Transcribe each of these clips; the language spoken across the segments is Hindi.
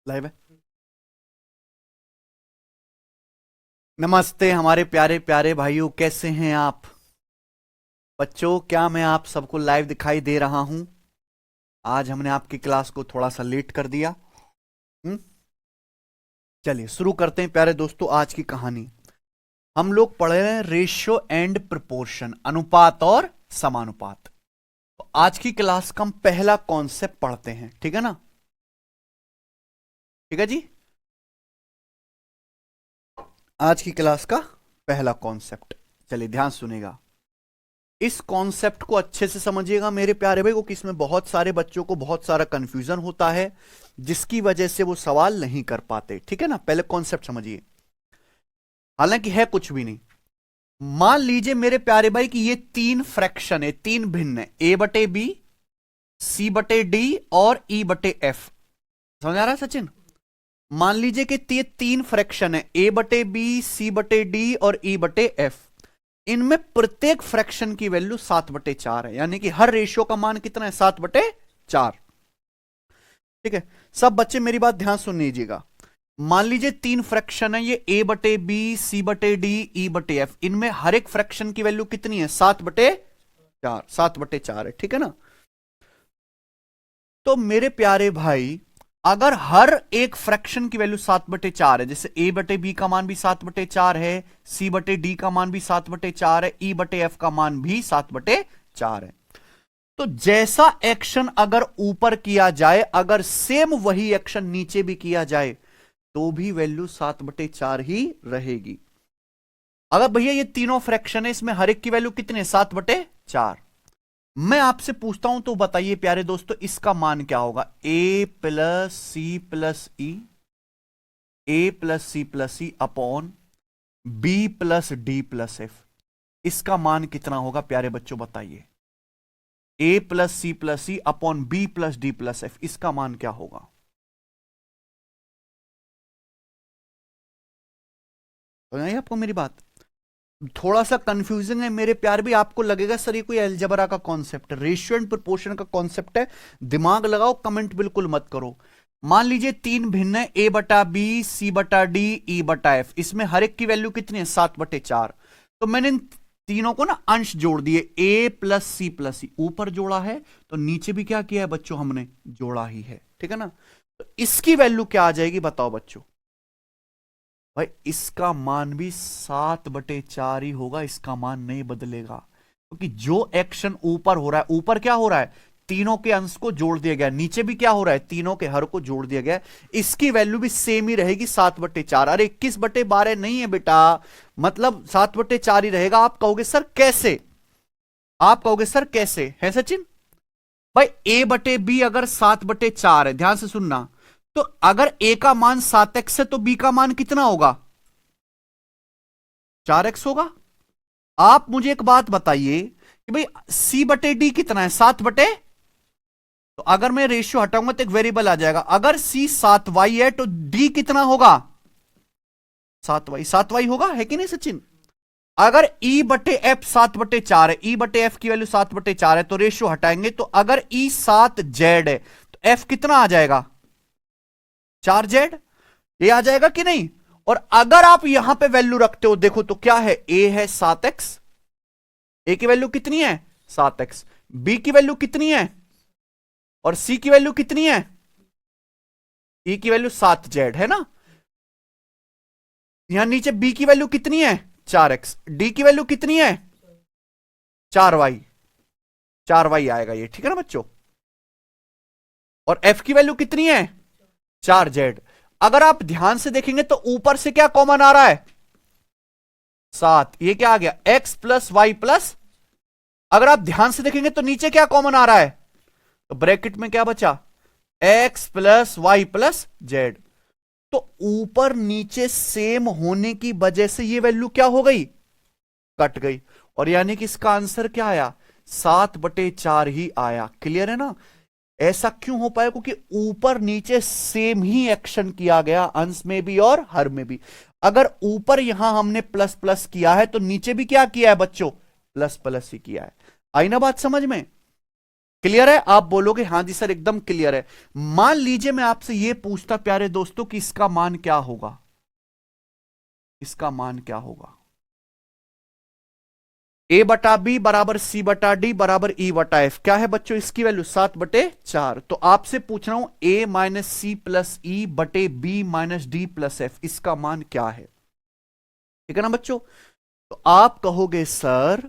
लाइव है। नमस्ते हमारे प्यारे प्यारे भाइयों, कैसे हैं आप बच्चों? क्या मैं आप सबको लाइव दिखाई दे रहा हूं? आज हमने आपकी क्लास को थोड़ा सा लेट कर दिया। हम्म चलिए शुरू करते हैं प्यारे दोस्तों आज की कहानी। हम लोग पढ़ रहे हैं रेशियो एंड प्रोपोर्शन, अनुपात और समानुपात। तो आज की क्लास का हम पहला कॉन्सेप्ट पढ़ते हैं, ठीक है ना? ठीक है जी। आज की क्लास का पहला कॉन्सेप्ट, चलिए ध्यान सुनेगा। इस कॉन्सेप्ट को अच्छे से समझिएगा मेरे प्यारे भाई, क्योंकि इसमें बहुत सारे बच्चों को बहुत सारा कंफ्यूजन होता है, जिसकी वजह से वो सवाल नहीं कर पाते। ठीक है ना? पहले कॉन्सेप्ट समझिए, हालांकि है कुछ भी नहीं। मान लीजिए मेरे प्यारे भाई कि ये तीन फ्रैक्शन है, तीन भिन्न है, ए बटे बी, सी बटे डी और ई बटे एफ। समझ आ रहा है सचिन? मान लीजिए कि ये तीन फ्रैक्शन है, ए बटे बी, सी बटे डी और ई बटे एफ। इनमें प्रत्येक फ्रैक्शन की वैल्यू 7/4 है, यानी कि हर रेशियो का मान कितना है? 7/4। ठीक है, सब बच्चे मेरी बात ध्यान सुन लीजिएगा। मान लीजिए तीन फ्रैक्शन है, ये ए बटे बी, सी बटे डी, ई बटे एफ। इनमें हर एक फ्रैक्शन की वैल्यू कितनी है? 7/4। 7/4 है, ठीक है ना? तो मेरे प्यारे भाई, अगर हर एक फ्रैक्शन की वैल्यू 7/4 है, जैसे ए बटे बी का मान भी 7/4 है, सी बटे डी का मान भी 7/4 है, ई बटे एफ का मान भी 7/4 है, तो जैसा एक्शन अगर ऊपर किया जाए, अगर सेम वही एक्शन नीचे भी किया जाए, तो भी वैल्यू 7/4 ही रहेगी। अगर भैया ये तीनों फ्रैक्शन है, इसमें हर एक की वैल्यू कितनी है? 7/4। मैं आपसे पूछता हूं तो बताइए प्यारे दोस्तों, इसका मान क्या होगा? A plus C plus E, A plus C plus E upon B plus D plus F. इसका मान कितना होगा प्यारे बच्चों, बताइए? A plus C plus E upon B plus D plus F, इसका मान क्या होगा? समझ आपको मेरी बात? थोड़ा सा कंफ्यूजिंग है मेरे प्यार भी, आपको लगेगा सर ये कोई अलजबरा का कॉन्सेप्ट है, रेशियो एंड प्रोपोर्शन का कॉन्सेप्ट है। दिमाग लगाओ, कमेंट बिल्कुल मत करो। मान लीजिए तीन भिन्न है, ए बटा बी, सी बटा डी, ई बटा एफ। इसमें हर एक की वैल्यू कितनी है? 7/4। तो मैंने इन तीनों को ना अंश जोड़ दिए, ए प्लस सी प्लस ई। ऊपर जोड़ा है तो नीचे भी क्या किया है बच्चों? हमने जोड़ा ही है, ठीक है ना? तो इसकी वैल्यू क्या आ जाएगी बताओ बच्चों? भाई इसका मान भी 7/4 ही होगा, इसका मान नहीं बदलेगा, क्योंकि जो एक्शन ऊपर हो रहा है, ऊपर क्या हो रहा है? तीनों के अंश को जोड़ दिया गया, नीचे भी क्या हो रहा है? तीनों के हर को जोड़ दिया गया। इसकी वैल्यू भी सेम ही रहेगी, 7/4। अरे 21/12 नहीं है बेटा, मतलब 7/4 ही रहेगा। आप कहोगे सर कैसे? आप कहोगे सर कैसे है सचिन? भाई ए बटे बी अगर 7/4 है, ध्यान से सुनना, तो अगर ए का मान 7x है तो बी का मान कितना होगा? 4x होगा। आप मुझे एक बात बताइए कि भाई सी बटे डी कितना है? 7/, तो अगर मैं रेशियो हटाऊंगा तो एक वेरिएबल आ जाएगा। अगर सी 7y है तो डी कितना होगा? 7y। 7y होगा, है कि नहीं सचिन? अगर ई बटे एफ 7/4 है, ई बटे एफ की वैल्यू 7/4 है, तो रेशियो हटाएंगे तो अगर ई 7z है तो एफ कितना आ जाएगा? 4z। ये आ जाएगा कि नहीं? और अगर आप यहां पे वैल्यू रखते हो, देखो तो क्या है? ए है 7x, ए की वैल्यू कितनी है? 7x। बी की वैल्यू कितनी है? और सी की वैल्यू कितनी है? ई की वैल्यू 7z है ना? यहां नीचे बी की वैल्यू कितनी है? 4x। डी की वैल्यू कितनी है? 4y। 4y आएगा ये, ठीक है ना बच्चों? और एफ की वैल्यू कितनी है? 4z। अगर आप ध्यान से देखेंगे तो ऊपर से क्या कॉमन आ रहा है? 7। ये क्या आ गया? x प्लस वाई प्लस, अगर आप ध्यान से देखेंगे तो नीचे क्या कॉमन आ रहा है? तो ब्रैकेट में क्या बचा? x plus y plus z. तो ऊपर नीचे सेम होने की वजह से ये वैल्यू क्या हो गई? कट गई। और यानी कि इसका आंसर क्या आया? 7/4 ही आया। क्लियर है ना? ऐसा क्यों हो पाया? क्योंकि ऊपर नीचे सेम ही एक्शन किया गया, अंश में भी और हर में भी। अगर ऊपर यहां हमने प्लस प्लस किया है तो नीचे भी क्या किया है बच्चों? प्लस प्लस ही किया है। आई ना बात समझ में? क्लियर है? आप बोलोगे हाँ जी सर एकदम क्लियर है। मान लीजिए मैं आपसे यह पूछता प्यारे दोस्तों कि इसका मान क्या होगा, इसका मान क्या होगा? ए बटा बी बराबर सी बटा डी बराबर ई बटा एफ। क्या है बच्चों इसकी वैल्यू? 7/4। तो आपसे पूछ रहा हूं ए माइनस सी प्लस ई बटे b minus d plus F, इसका मान क्या है? ठीक है ना बच्चों? तो आप कहोगे सर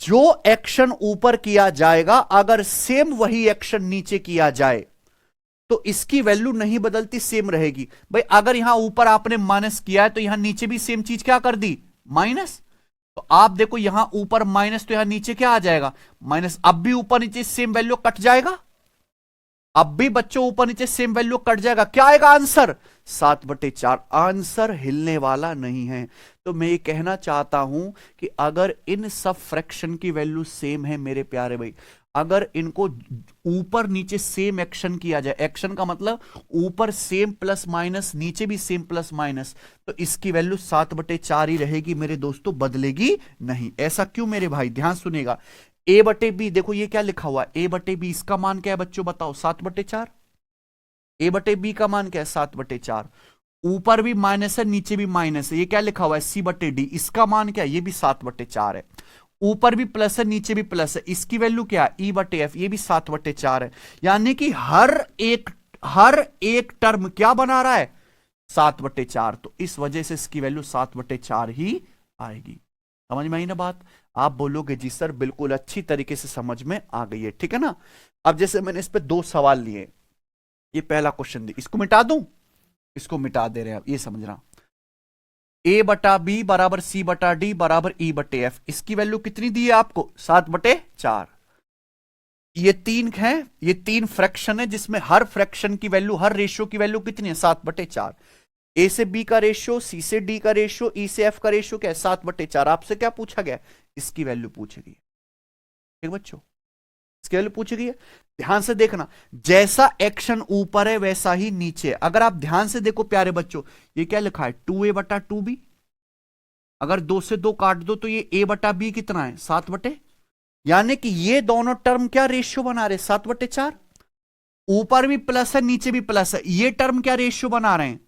जो एक्शन ऊपर किया जाएगा अगर सेम वही एक्शन नीचे किया जाए तो इसकी वैल्यू नहीं बदलती, सेम रहेगी। भाई अगर यहां ऊपर आपने माइनस किया है तो यहां नीचे भी सेम चीज क्या कर दी? माइनस। तो आप देखो यहां ऊपर माइनस तो यहां नीचे क्या आ जाएगा? माइनस। अब भी ऊपर नीचे सेम वैल्यू कट जाएगा, अब भी बच्चों ऊपर नीचे सेम वैल्यू कट जाएगा। क्या आएगा आंसर? 7/4। आंसर हिलने वाला नहीं है। तो मैं ये कहना चाहता हूं कि अगर इन सब फ्रैक्शन की वैल्यू सेम है मेरे प्यारे भाई, अगर इनको ऊपर नीचे सेम एक्शन किया जाए, एक्शन का मतलब ऊपर सेम प्लस माइनस नीचे भी सेम प्लस माइनस, तो इसकी वैल्यू 7/4 ही रहेगी मेरे दोस्तों, बदलेगी नहीं। ऐसा क्यों मेरे भाई? ध्यान सुनेगा। ए बटे बी, देखो ये क्या लिखा हुआ है, ए बटे बी, इसका मान क्या है बच्चों बताओ? 7/4। ए बटे बी का मान क्या है? 7/4। ऊपर भी माइनस है नीचे भी माइनस है, ये क्या लिखा हुआ है? सी बटे डी, इसका मान क्या है? ये भी 7/4 है। ऊपर भी प्लस है नीचे भी प्लस है, इसकी वैल्यू क्या है? ई बटे एफ, ये भी 7/4 है। यानी कि हर एक टर्म क्या बना रहा है? 7/4। तो इस वजह से इसकी वैल्यू 7/4 ही आएगी। समझ में आई ना बात? आप बोलोगे जी सर बिल्कुल अच्छी तरीके से समझ में आ गई है, ठीक है ना? अब जैसे मैंने इस पे 2 सवाल लिए, ये पहला क्वेश्चन दी, इसको मिटा दूं? इसको मिटा दे रहे हैं आप, ये समझना। ए बटा बी बराबर सी बटा डी बराबर ई बटे एफ, इसकी वैल्यू कितनी दी है आपको? 7/4। ये 3 है, ये 3 फ्रैक्शन है जिसमें हर फ्रैक्शन की वैल्यू, हर रेशियो की वैल्यू कितनी है? 7/4। ए से बी का रेशियो, सी से डी का रेशियो, ई से एफ का रेशियो क्या है? 7/4। आपसे क्या पूछा गया? इसकी वैल्यू पूछी गई। ठीक बच्चों, इसकी वैल्यू पूछी गई है। ध्यान से देखना, जैसा एक्शन ऊपर है वैसा ही नीचे। अगर आप ध्यान से देखो प्यारे बच्चों, ये क्या लिखा है? 2a/2b। अगर 2 से 2 काट दो तो ये a बटा बी कितना है? 7/, यानी कि ये दोनों टर्म क्या रेशियो बना रहे? 7/4। ऊपर भी प्लस है नीचे भी प्लस है, ये टर्म क्या रेशियो बना रहे हैं?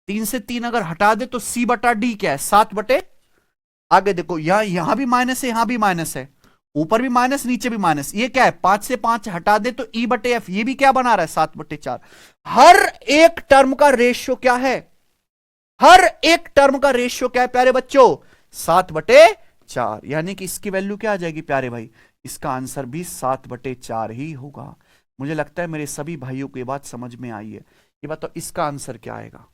3 से 3 अगर हटा दे तो सी बटा डी क्या है? 7/, आगे देखो यहां भी माइनस है यहां भी माइनस है, ऊपर भी माइनस नीचे भी माइनस, ये क्या है? 5 से 5 हटा दे तो ई बटे एफ, ये भी क्या बना रहा है? 7/4। हर एक टर्म का रेशियो क्या है? हर एक टर्म का रेशियो क्या है प्यारे बच्चों? 7/4। यानी कि इसकी वैल्यू क्या आ जाएगी प्यारे भाई? इसका आंसर भी 7/4 ही होगा। मुझे लगता है मेरे सभी भाइयों को ये बात समझ में आई है। ये बताओ इसका आंसर क्या आएगा?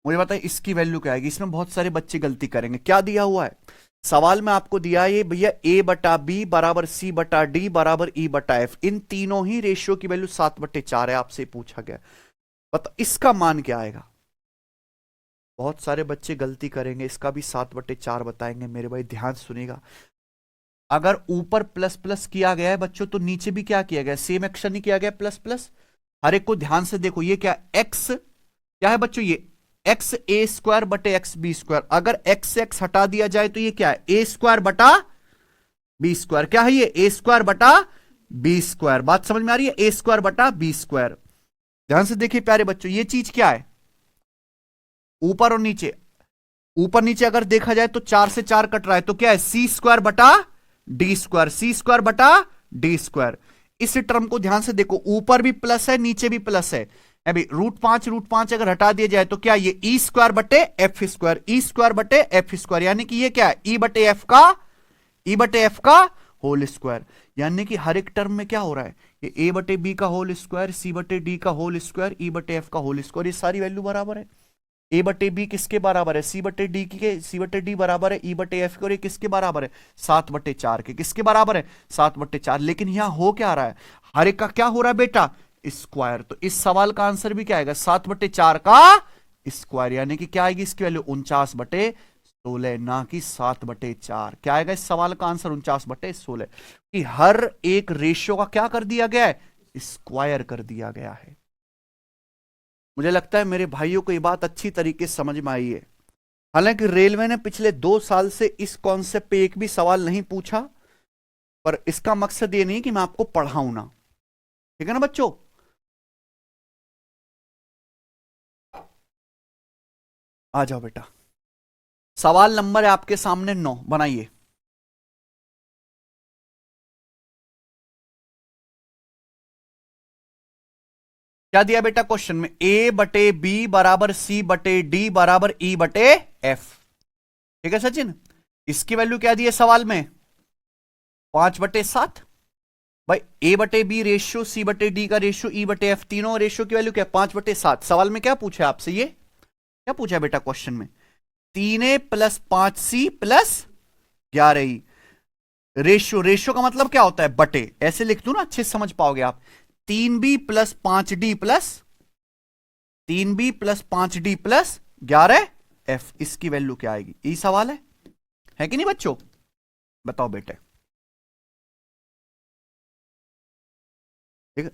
मुझे बताइए इसकी वैल्यू क्या आएगी? इसमें बहुत सारे बच्चे गलती करेंगे। क्या दिया हुआ है सवाल में आपको? दिया है ये भैया ए बटा बी बराबर सी बटा डी बराबर ई बटा एफ, इन तीनों ही रेशियो की वैल्यू 7/4 है। आपसे पूछा गया, बताओ इसका मान क्या आएगा? बहुत सारे बच्चे गलती करेंगे, इसका भी 7/4 बताएंगे मेरे भाई। ध्यान सुनेगा, अगर ऊपर प्लस प्लस किया गया है बच्चों तो नीचे भी क्या किया गया? सेम एक्शन ही किया गया, प्लस प्लस। हर एक को ध्यान से देखो, ये क्या एक्स क्या है बच्चों? ये एक्स ए स्क्वायर बटे एक्स बी स्क्वायर। अगर एक्स से एक्स हटा दिया जाए तो ये क्या है? ए स्क्वायर बटा बी स्क्वायर। क्या है ये? ए स्क्वायर बटा बी स्क्वायर। बात समझ में आ रही है? ए स्क्वायर बटा बी स्क्वायर। ध्यान से देखिए प्यारे बच्चों, ये चीज क्या है? ऊपर और नीचे, ऊपर नीचे अगर देखा जाए तो 4 से 4 कट रहा है, तो क्या है? सी स्क्वायर बटा डी स्क्वायर, सी स्क्वायर बटा डी स्क्वायर। इस टर्म को ध्यान से देखो, ऊपर भी प्लस है नीचे भी प्लस है। अभी √5 अगर हटा दिया जाए तो क्या? ये ई स्क्वायर बटे एफ स्क्वायर, ई स्क्वायर बटे एफ स्क्वायर, यानी कि ये क्या है? ई बटे एफ का होल स्क्वायर। यानी कि हर एक टर्म में क्या हो रहा है? ये ए बटे बी का होल स्क्वायर, सी बटे डी का होल स्क्वायर, ई बटे एफ का होल स्क्वायर, ये सारी वैल्यू बराबर है। ए बटे बी किसके बराबर है? सी बटे डी के, सी बटे डी बराबर है ई बटे एफ के, और ये किसके बराबर है? 7/4 के। किसके बराबर है? 7/4। लेकिन यहां हो क्या रहा है? हर एक का क्या हो रहा है बेटा? स्क्वायर। तो इस सवाल का आंसर भी क्या आएगा? 7/4 का स्क्वायर। यानी कि क्या आएगी इसकी वैल्यू? 49/16, ना कि 7/4। क्या आएगा इस सवाल का आंसर? 49/16। कि हर एक रेशियो का क्या कर दिया गया है? स्क्वायर कर दिया गया है। मुझे लगता है मेरे भाइयों को ये बात अच्छी तरीके से समझ में आई है। हालांकि रेलवे ने पिछले 2 साल से इस कॉन्सेप्ट पे एक भी सवाल नहीं पूछा, पर इसका मकसद ये नहीं कि मैं आपको पढ़ाऊं ना, ठीक है ना बच्चों। आ जाओ बेटा, सवाल नंबर है आपके सामने 9, बनाइए। क्या दिया बेटा क्वेश्चन में? ए बटे बी बराबर सी बटे डी बराबर ई बटे एफ, ठीक है सचिन। इसकी वैल्यू क्या दी है सवाल में? 5/7। भाई ए बटे बी रेशियो, सी बटे डी का रेशियो, ई बटे एफ, तीनों रेशियो की वैल्यू क्या? 5/7। सवाल में क्या पूछा है आपसे? ये क्या पूछा है बेटा क्वेश्चन में? 3a + 5c + 11e। Ratio, ratio का मतलब क्या होता है? बटे। ऐसे लिख दू ना, अच्छे से समझ पाओगे आप। 3b + 5d + 3b + 5d + 11f, इसकी वैल्यू क्या आएगी? यही सवाल है कि नहीं बच्चों? बताओ बेटे।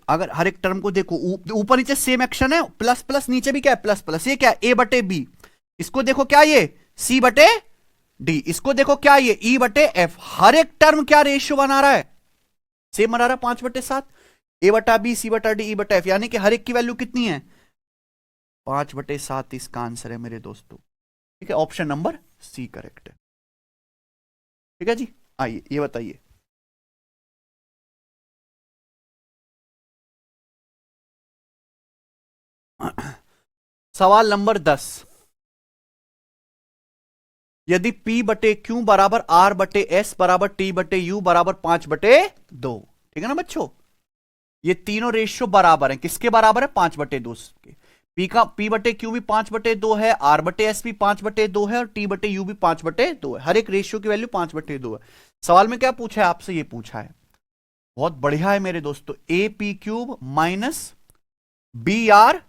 अगर हर एक टर्म को देखो, ऊपर नीचे सेम एक्शन है, प्लस प्लस, नीचे भी क्या है? Plus plus. ये क्या है? ए बटे बी। इसको देखो क्या? ये सी बटे डी। इसको देखो क्या? ये ई बटे एफ। हर एक टर्म क्या रेशियो बना रहा है? सेम बना रहा है, 5/7। ए बटा बी, सी बटा डी, ई बटा एफ, यानी कि हर एक की वैल्यू कितनी है? 5/7 इसका आंसर है मेरे दोस्तों, ठीक है। ऑप्शन नंबर सी करेक्ट है, ठीक है जी। आइए ये बताइए। सवाल नंबर 10। यदि P बटे क्यू बराबर R बटे S बराबर T बटे U बराबर 5/2, ठीक है ना बच्चों। ये तीनों रेशियो बराबर हैं, किसके बराबर है? 5/2 के। P बटे क्यू भी 5/2 है, R बटे S भी 5/2 है, और T बटे U भी 5/2 है। हर एक रेशियो की वैल्यू 5/2 है। सवाल में क्या पूछा है आपसे? ये पूछा है, बहुत बढ़िया है मेरे दोस्तों। AP³ minus BR³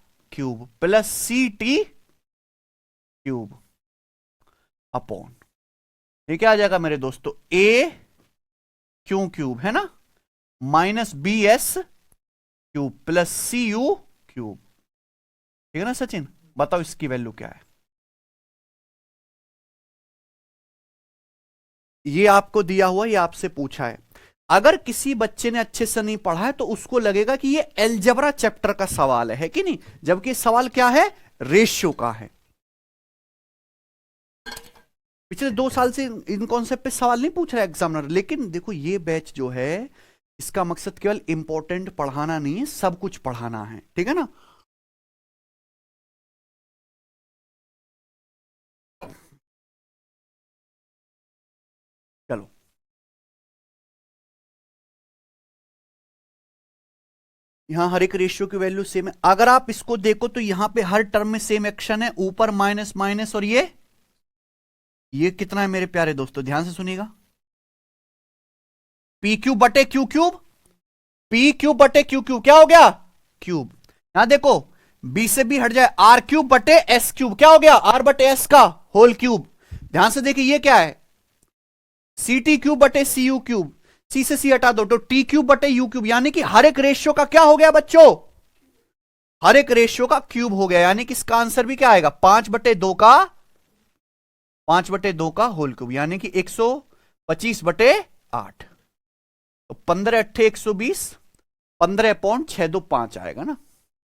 plus CT³ upon, ये क्या आ जाएगा मेरे दोस्तों? AQ³ है ना, माइनस BS³ प्लस CU³, ठीक है ना सचिन। बताओ इसकी वैल्यू क्या है? ये आपको दिया हुआ, ये आपसे पूछा है। अगर किसी बच्चे ने अच्छे से नहीं पढ़ा है तो उसको लगेगा कि ये एलजेब्रा चैप्टर का सवाल है कि नहीं, जबकि सवाल क्या है? रेशियो का है। पिछले 2 साल से इन कॉन्सेप्ट पे सवाल नहीं पूछ रहा है एग्जामिनर, लेकिन देखो ये बैच जो है, इसका मकसद केवल इंपॉर्टेंट पढ़ाना नहीं है, सब कुछ पढ़ाना है, ठीक है ना। चलो, यहां हर एक रेशियो की वैल्यू सेम है। अगर आप इसको देखो तो यहां पे हर टर्म में सेम एक्शन है, ऊपर माइनस माइनस, और ये कितना है मेरे प्यारे दोस्तों? ध्यान से सुनिएगा। P³ बटे Q³ P³ बटे Q³ क्या हो गया? क्यूब। यहां देखो, B से B हट जाए, R³ बटे S³ क्या हो गया? R बटे S का होल क्यूब। ध्यान से देखिए, ये क्या है? CT³ बटे CU³। C से C हटा दो तो T³ बटे U³, यानी कि हर एक रेशियो का क्या हो गया बच्चों? हर एक रेशियो का क्यूब हो गया, यानी कि इसका आंसर भी क्या आएगा? 5/2 का होल क्यूब, यानी कि 125/8। तो 15 अट्ठे 120, 15/625 आएगा ना।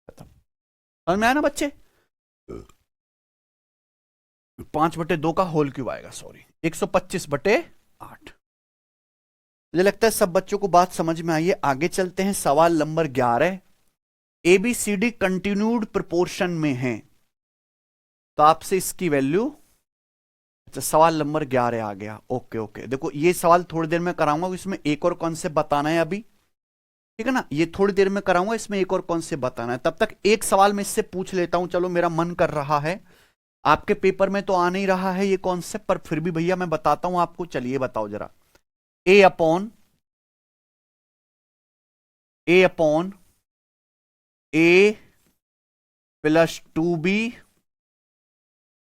समझ में आया ना बच्चे? 5/2 का होल क्यूब आएगा, सॉरी 125/8। मुझे लगता है सब बच्चों को बात समझ में आई है। आगे चलते हैं, सवाल नंबर 11। ABCD कंटिन्यूड प्रोपोर्शन में है, तो आपसे इसकी वैल्यू, अच्छा सवाल नंबर 11 आ गया। ओके ओके, देखो ये सवाल थोड़ी देर में कराऊंगा, इसमें एक और कॉन्सेप्ट बताना है अभी, ठीक है ना। ये थोड़ी देर में कराऊंगा, इसमें एक और कॉन्सेप्ट बताना है। तब तक एक सवाल मैं इससे पूछ लेता हूं, चलो मेरा मन कर रहा है। आपके पेपर में तो आ नहीं रहा है ये कॉन्सेप्ट, पर फिर भी भैया मैं बताता हूं आपको। चलिए बताओ जरा। A upon A + 2B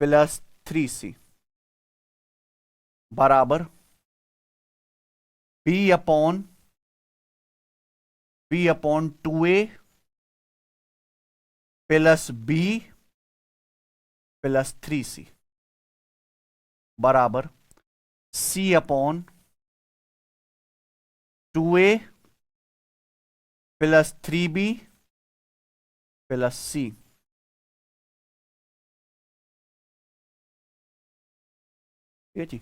+ 3C बराबर B upon 2A + B + 3C। बराबर C upon 2A plus 3B plus C। ठीक है जी।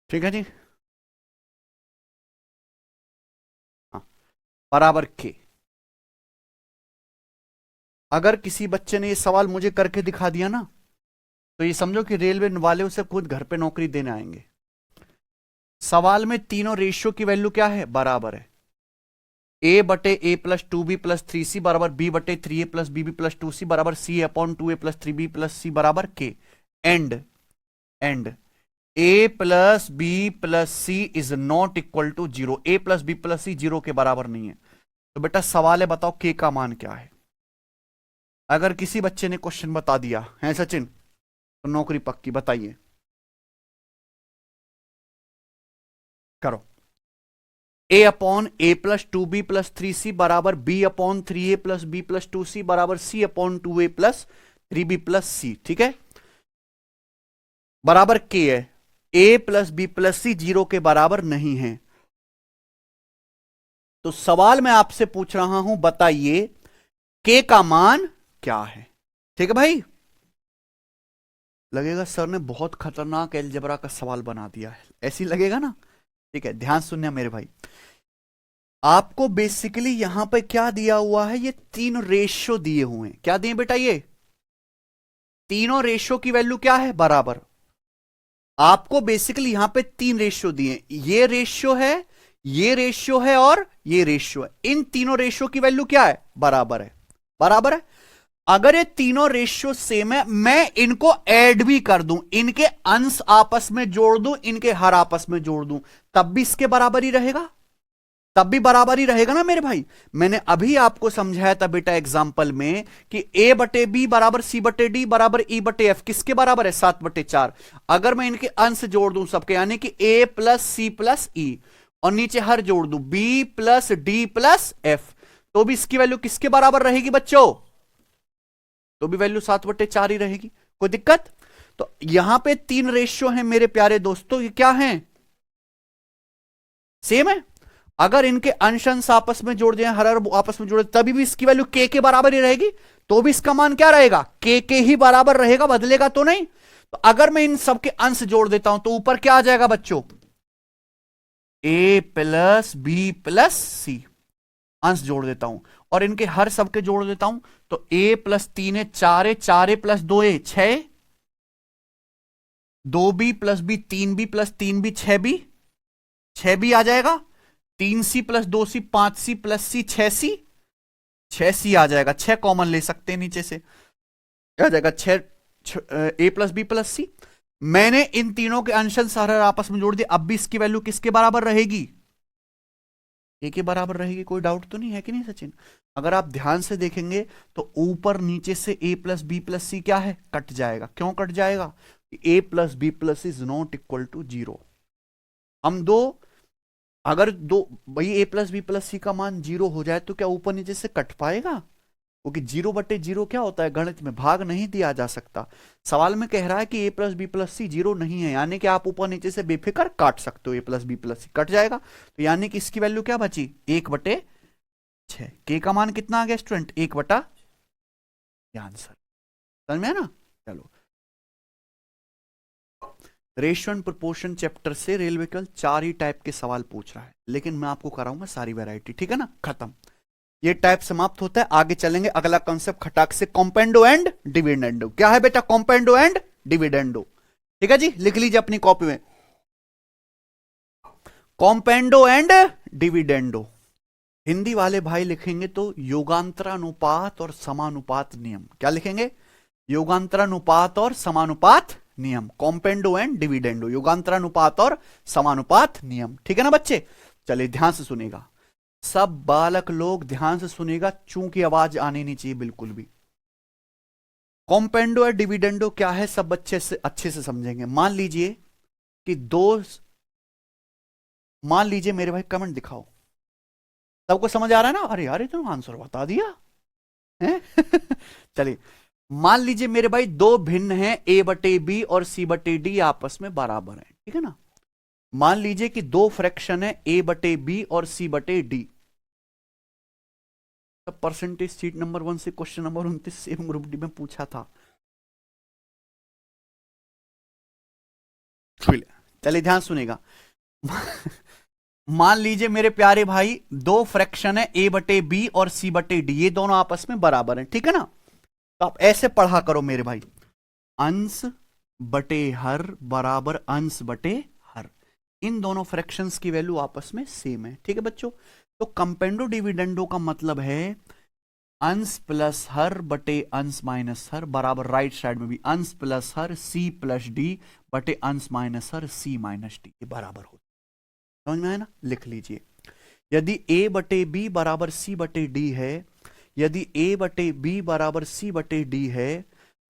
ठीक है जी। हाँ, बराबर के। अगर किसी बच्चे ने ये सवाल मुझे करके दिखा दिया ना, तो ये समझो कि रेलवे वाले उसे खुद घर पे नौकरी देने आएंगे। सवाल में तीनों रेशियो की वैल्यू क्या है? बराबर है ए बटे ए प्लस 2B प्लस 3C बराबर B बटे 3A plus BB plus 2C बराबर C upon 2A plus 3B plus C बराबर के। And A plus B plus C is not equal to 0। A plus B plus C 0 के बराबर नहीं है। तो बेटा सवाल है, बताओ के का मान क्या है। अगर किसी बच्चे ने क्वेश्चन बता दिया है सचिन, तो नौकरी पक्की। बताइए, करो। ए अपॉन ए प्लस 2B प्लस 3C बराबर B upon 3A plus B plus 2C बराबर C upon 2A plus 3B plus C। ठीक है, बराबर के है। ए प्लस बी प्लस सी 0 के बराबर नहीं है। तो सवाल मैं आपसे पूछ रहा हूं, बताइए के का मान क्या है। ठीक है भाई, लगेगा सर ने बहुत खतरनाक अलजेब्रा का सवाल बना दिया है, ऐसी लगेगा ना। ठीक है, ध्यान सुनना मेरे भाई। आपको बेसिकली यहां पे क्या दिया हुआ है, ये तीन रेशियो दिए हुए हैं। क्या दिए बेटा? ये तीनों रेशियो की वैल्यू क्या है? बराबर। आपको बेसिकली यहां पे तीन रेशियो दिए, ये रेशियो है, ये रेशियो है और ये रेशियो है। इन तीनों रेशियो की वैल्यू क्या है? बराबर है। बराबर है। अगर ये तीनों रेशियो सेम है, मैं इनको ऐड भी कर दूं, इनके अंश आपस में जोड़ दूं, इनके हर आपस में जोड़ दूं, तब भी इसके बराबर ही रहेगा। तब भी बराबर ही रहेगा ना मेरे भाई। मैंने अभी आपको समझाया था बेटा एग्जाम्पल में कि ए बटे बी बराबर सी बटे डी बराबर ई बटे एफ किसके बराबर है? 7/4। अगर मैं इनके अंश जोड़ दूं सबके, यानी कि ए प्लस सी प्लस ई, और नीचे हर जोड़ दूं b plus D plus f, तो भी इसकी वैल्यू किसके बराबर रहेगी बच्चों? तो भी वैल्यू 7/4 ही रहेगी। कोई दिक्कत? तो यहां पे तीन रेशियो हैं मेरे प्यारे दोस्तों, ये क्या हैं? सेम है। अगर इनके अंश अंश आपस में जोड़ दें, हर आपस में जोड़ दें, तभी भी इसकी वैल्यू के बराबर ही रहेगी। तो भी इसका मान क्या रहेगा? के ही बराबर रहेगा, बदलेगा तो नहीं। तो अगर मैं इन सबके अंश जोड़ देता हूं, तो ऊपर क्या आ जाएगा बच्चों? ए प्लस बी प्लस सी। अंश जोड़ देता हूं और इनके हर सबके जोड़ देता हूं, तो A plus 3 4 4 plus 2 6, 2B plus B 3B plus 3B 6B आ जाएगा। 3C plus 2C 5C plus C 6C आ जाएगा। 6 कॉमन ले सकते हैं नीचे से, क्या आ जाएगा? 6 ए प्लस बी प्लस सी। मैंने इन तीनों के अंश सारे आपस में जोड़ दिए, अब भी इसकी वैल्यू किसके बराबर रहेगी? ए के बराबर रहेगी। कोई डाउट तो नहीं है कि नहीं सचिन? अगर आप ध्यान से देखेंगे तो ऊपर नीचे से A plus B plus C क्या है? कट जाएगा। क्यों कट जाएगा? A plus B plus is not equal to 0। हम अगर दो भाई A plus B plus C का मान 0 हो जाए, तो क्या ऊपर नीचे से कट पाएगा? क्योंकि 0/0 क्या होता है गणित में? भाग नहीं दिया जा सकता। सवाल में कह रहा है कि ए प्लस बी प्लस सी 0 नहीं है, यानी कि आप ऊपर नीचे से बेफिक्र काट सकते हो। ए प्लस बी प्लस सी कट जाएगा, तो यानी कि इसकी वैल्यू क्या बची? 1/6। के का मान कितना आ गया स्टूडेंट? 1/, आंसर समझ में है ना? चलो, रेशियो एंड प्रोपोर्शन चैप्टर से रेलवे केवल 4 ही टाइप के सवाल पूछ रहा है, लेकिन मैं आपको कराऊंगा सारी वैरायटी। ठीक है ना? खत्म। ये टाइप समाप्त होता है, आगे चलेंगे। अगला कॉन्सेप्ट खटाक से, कॉम्पेंडो एंड डिविडेंडो। क्या है बेटा? कॉम्पेंडो एंड डिविडेंडो। ठीक है जी, लिख लीजिए अपनी कॉपी में, कॉम्पेंडो एंड डिविडेंडो। हिंदी वाले भाई लिखेंगे तो योगांतरानुपात और समानुपात नियम। क्या लिखेंगे? योगांतरानुपात और समानुपात नियम। कॉम्पेंडो एंड डिविडेंडो, योगांतरानुपात और समानुपात नियम। ठीक है ना बच्चे? चलिए ध्यान से सुनेगा। सब बालक लोग ध्यान से सुनिएगा, चूंकि आवाज आनी नहीं चाहिए बिल्कुल भी। कॉम्पेंडो और डिविडेंडो क्या है, सब अच्छे से समझेंगे। मान लीजिए कि मान लीजिए मेरे भाई, कमेंट दिखाओ, सबको समझ आ रहा है ना? अरे यार, ये तो आंसर बता दिया है। चलिए, मान लीजिए मेरे भाई दो भिन्न हैं, ए बटे बी और सी बटे डी आपस में बराबर हैं, ठीक है ना? मान लीजिए कि दो फ्रैक्शन है, ए बटे बी और सी बटे डी। परसेंटेज सीट नंबर 1 से question number 29 same group D में पूछा था। चलिए ध्यान सुनेगा। मान लीजिए मेरे प्यारे भाई, दो फ्रैक्शन है, ए बटे बी और सी बटे डी, ये दोनों आपस में बराबर हैं, ठीक है ना? तो आप ऐसे पढ़ा करो मेरे भाई, अंश बटे हर बराबर अंश बटे हर। इन दोनों फ्रैक्शंस की वैल्यू आपस में सेम है, ठीक है बच्चों? तो कंपेंडो डिविडेंडो का मतलब है अंश प्लस हर बटे अंश माइनस हर बराबर, राइट साइड में भी अंश प्लस हर सी प्लस डी बटे अंश माइनस हर सी माइनस डी, ये बराबर होता है। समझ में आया ना? लिख लीजिए, यदि a बटे बी बराबर सी बटे डी है, यदि a बटे बी बराबर सी बटे डी है,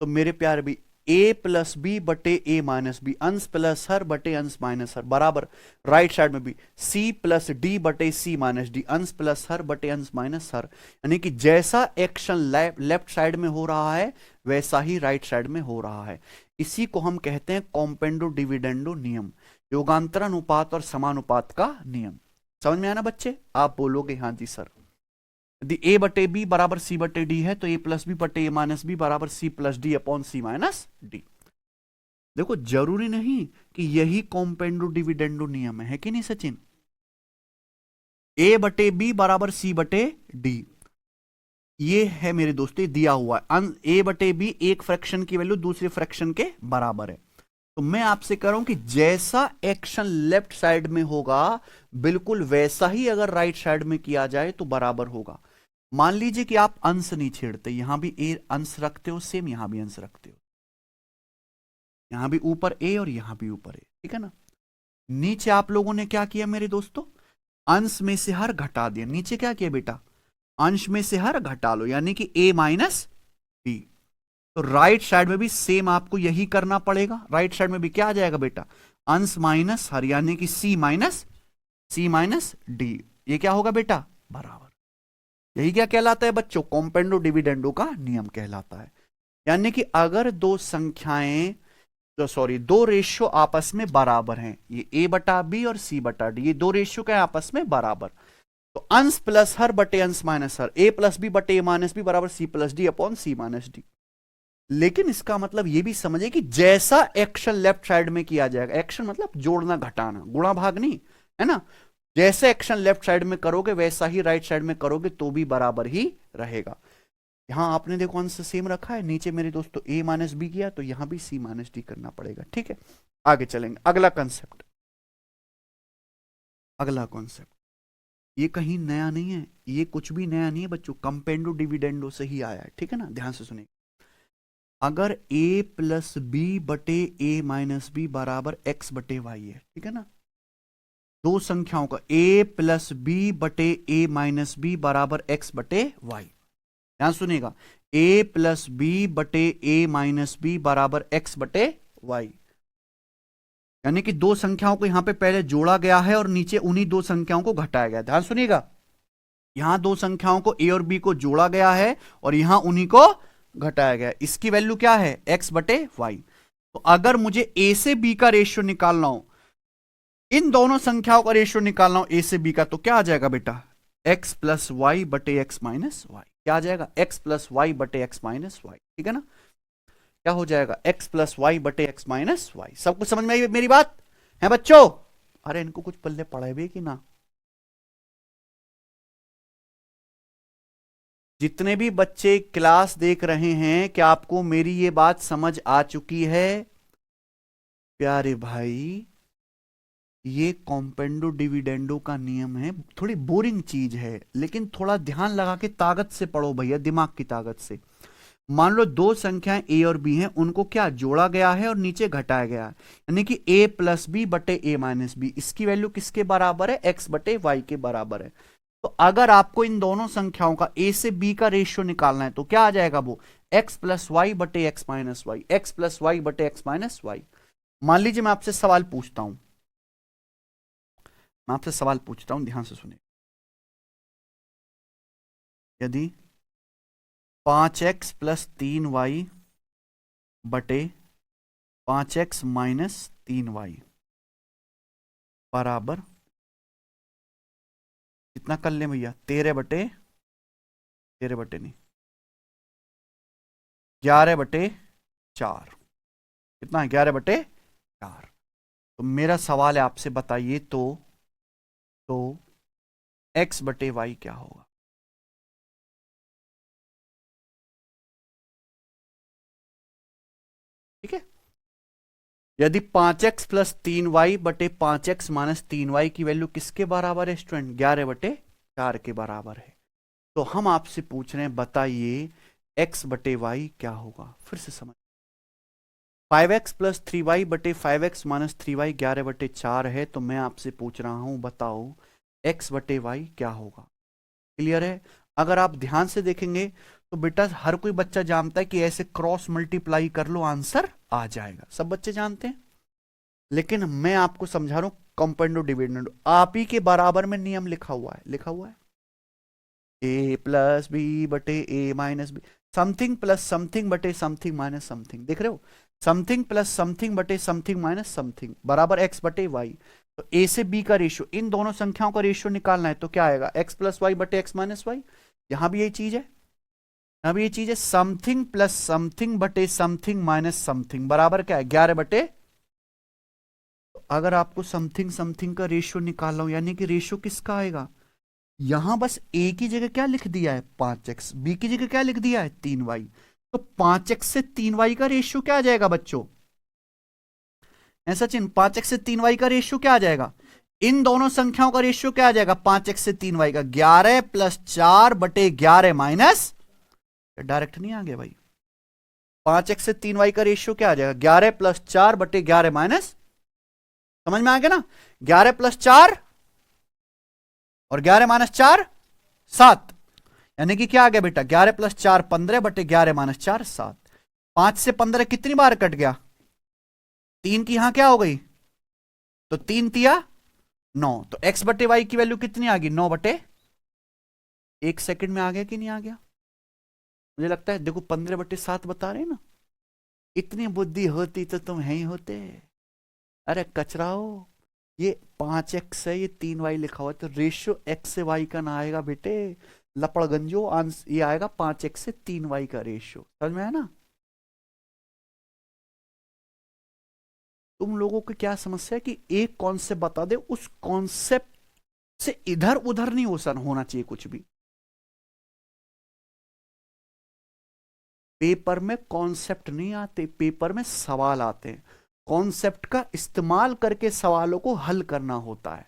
तो मेरे प्यारे भी a प्लस बी बटे a माइनस बी, अंश प्लस हर बटे अंश माइनस हर बराबर, राइट साइड में भी c प्लस डी बटे c माइनस डी, अंश प्लस हर बटे अंश माइनस हर। यानी कि जैसा एक्शन लेफ्ट साइड में हो रहा है वैसा ही राइट साइड में हो रहा है। इसी को हम कहते हैं कॉम्पेंडो डिविडेंडो नियम, योगांतर अनुपात और समानुपात का नियम। समझ में आया ना बच्चे? आप बोलोगे हाँ जी सर। यदि a बटे बी बराबर c बटे डी है, तो a प्लस बी बटे a माइनस बी बराबर c plus d upon c minus D. देखो, जरूरी नहीं कि यही कॉम्पेंडो डिविडेंडो नियम है कि नहीं सचिन? a बटे बी बराबर c बटे डी, ये है मेरे दोस्तों दिया हुआ है। a बटे बी एक फ्रैक्शन की वैल्यू दूसरे फ्रैक्शन के बराबर है। तो मैं आपसे कह रहा हूं कि जैसा एक्शन लेफ्ट साइड में होगा बिल्कुल वैसा ही अगर राइट साइड में किया जाए तो बराबर होगा। मान लीजिए कि आप अंश नहीं छेड़ते, यहां भी ए अंश रखते हो, सेम यहां भी अंश रखते हो, यहां भी ऊपर ए और यहां भी ऊपर ए, ठीक है ना? नीचे आप लोगों ने क्या किया मेरे दोस्तों? अंश में से हर घटा दिया। नीचे क्या किया बेटा? अंश में से हर घटा लो, यानी कि a माइनस बी। तो राइट साइड में भी सेम आपको यही करना पड़ेगा। राइट साइड में भी क्या आ जाएगा बेटा? अंश माइनस हर, यानी कि c माइनस डी। ये क्या होगा बेटा? बराबर। यही क्या कहलाता है बच्चों? कॉम्पेंडो डिविडेंडो का नियम कहलाता है। यानी कि अगर दो संख्याएं, दो रेशियो आपस में बराबर हैं, ये a बटा बी और c बटा डी, ये दो रेशियो क्या आपस में बराबर, तो अंश प्लस हर बटे अंश माइनस हर, a प्लस बी बटे a माइनस बी बराबर c plus d upon c minus d. लेकिन इसका मतलब यह भी समझे कि जैसा एक्शन लेफ्ट साइड में किया जाएगा, एक्शन मतलब जोड़ना घटाना, गुणा भाग नहीं, है ना? जैसे एक्शन लेफ्ट साइड में करोगे वैसा ही राइट साइड में करोगे तो भी बराबर ही रहेगा। यहां आपने देखो अंश सेम रखा है, नीचे मेरे दोस्तों a माइनस बी किया तो यहां भी c माइनस डी करना पड़ेगा, ठीक है? आगे चलेंगे, अगला कंसेप्ट। अगला कॉन्सेप्ट ये कहीं नया नहीं है, ये कुछ भी नया नहीं है बच्चों, कंपेंडो डिविडेंडो से ही आया है, ठीक है ना? ध्यान से सुनिए, अगर a प्लस बी बटे a माइनस बी बराबर x बटे वाई है, ठीक है ना? दो संख्याओं का a प्लस बी बटे a माइनस बी बराबर x बटे वाई। ध्यान सुनिएगा, a प्लस बी बटे a माइनस बी बराबर x बटे वाई, यानी कि दो संख्याओं को यहां पे पहले जोड़ा गया है और नीचे उन्हीं दो संख्याओं को घटाया गया। ध्यान सुनिएगा, यहां दो संख्याओं को a और b को जोड़ा गया है और यहां उन्हीं को घटाया गया। इसकी वैल्यू क्या है? x बटे वाई। तो अगर मुझे a से b का रेशियो निकालना हो, इन दोनों संख्याओं का रेशियो निकालना हो a से b का, तो क्या आ जाएगा बेटा? x प्लस वाई बटे x माइनस वाई। क्या आ जाएगा? x प्लस वाई बटे x माइनस वाई, ठीक है ना? क्या हो जाएगा? x प्लस वाई बटे x माइनस वाई। सब कुछ समझ में आई मेरी बात है बच्चों? अरे इनको कुछ पल्ले पड़े भी कि ना? जितने भी बच्चे क्लास देख रहे हैं, क्या आपको मेरी ये बात समझ आ चुकी है? प्यारे भाई, ये कॉम्पेंडो डिविडेंडो का नियम है, थोड़ी बोरिंग चीज है, लेकिन थोड़ा ध्यान लगा के ताकत से पढ़ो भैया, दिमाग की ताकत से। मान लो दो संख्याएं a और b हैं, उनको क्या जोड़ा गया है और नीचे घटाया गया है, यानी कि a प्लस बी बटे a माइनस बी। इसकी वैल्यू किसके बराबर है? x बटे y के बराबर है। तो अगर आपको इन दोनों संख्याओं का ए से बी का रेशियो निकालना है तो क्या आ जाएगा, वो एक्स प्लस वाई बटे x minus y, x plus y बटे एक्स माइनस वाई। मान लीजिए मैं आपसे सवाल पूछता हूं, ध्यान से सुनिए। यदि 5x प्लस 3y बटे 5x माइनस 3y बराबर कितना कर ले भैया, 13 बटे नहीं 11/4, कितना है 11/4। तो मेरा सवाल है आपसे, बताइए तो x बटे वाई क्या होगा। ठीक है, यदि 5x प्लस 3y बटे 5x माइनस 3y की वैल्यू किसके बराबर है स्टूडेंट, 11/4 के बराबर है, तो हम आपसे पूछ रहे हैं बताइए x बटे वाई क्या होगा। फिर से समझ, 5x प्लस 3y बटे 5x माइनस 3y 11/4 है, तो मैं आपसे पूछ रहा हूं बताओ x बटे वाई क्या होगा। क्लियर है। अगर आप ध्यान से देखेंगे तो बेटा हर कोई बच्चा जानता है कि ऐसे क्रॉस मल्टीप्लाई कर लो आंसर आ जाएगा, सब बच्चे जानते हैं। लेकिन मैं आपको समझा रहा हूं कंपाउंड डिविडेंड, आप ही के बराबर में नियम लिखा हुआ है ए प्लस बी बटे A minus B, something plus something बटे समथिंग माइनस समथिंग, देख रहे हो, समथिंग प्लस समथिंग बटे समथिंग माइनस समथिंग बराबर एक्स बटे वाई। तो ए से बी का रेशियो, इन दोनों संख्याओं का रेशियो निकालना है तो क्या आएगा, एक्स प्लस वाई बटे एक्स माइनस वाई। यहां भी यही चीज है, समथिंग प्लस समथिंग बटे समथिंग माइनस समथिंग बराबर क्या है 11/। तो अगर आपको समथिंग समथिंग का रेशियो निकालना हो, यानी कि रेशियो किसका आएगा, यहां बस ए की जगह क्या लिख दिया है 5x, बी की जगह क्या लिख दिया है 3y, तो 5x से 3y का रेशियो क्या आ जाएगा बच्चों, ऐसा चिन्ह 5x से 3y का रेशियो क्या आ जाएगा, इन दोनों संख्याओं का रेशियो क्या आ जाएगा 5x से 3y का 11 प्लस 4 बटे 11 माइनस, डायरेक्ट नहीं आ गया भाई, 5x से 3y का रेशियो क्या आ जाएगा 11 प्लस 4 बटे 11 माइनस, समझ में आ गया ना, 11 प्लस 4 और 11 माइनस 4 7, यानी कि क्या आ गया बेटा 11 प्लस 4 15 बटे 11 माइनस 4 7। 5 से 15 कितनी बार कट गया, 3 की यहां क्या हो गई, तो 3 तिया 9, तो x बटे वाई की वैल्यू कितनी आ गई 9/। 1 सेकंड में आ गया कि नहीं आ गया, मुझे लगता है देखो 15/7 बता रहे हैं ना, इतनी बुद्धि होती तो तुम है ही होते। अरे कचराओ, ये 5x है, ये 3y लिखा हुआ है, तो रेशियो x से y का ना आएगा बेटे, लपड़गंजो ये आएगा 5x से 3y का रेशियो, समझ में आया ना। तुम लोगों की क्या समस्या है कि एक कॉन्सेप्ट बता दे, उस कॉन्सेप्ट से इधर उधर नहीं होना चाहिए कुछ भी। पेपर में कॉन्सेप्ट नहीं आते, पेपर में सवाल आते हैं, कॉन्सेप्ट का इस्तेमाल करके सवालों को हल करना होता है।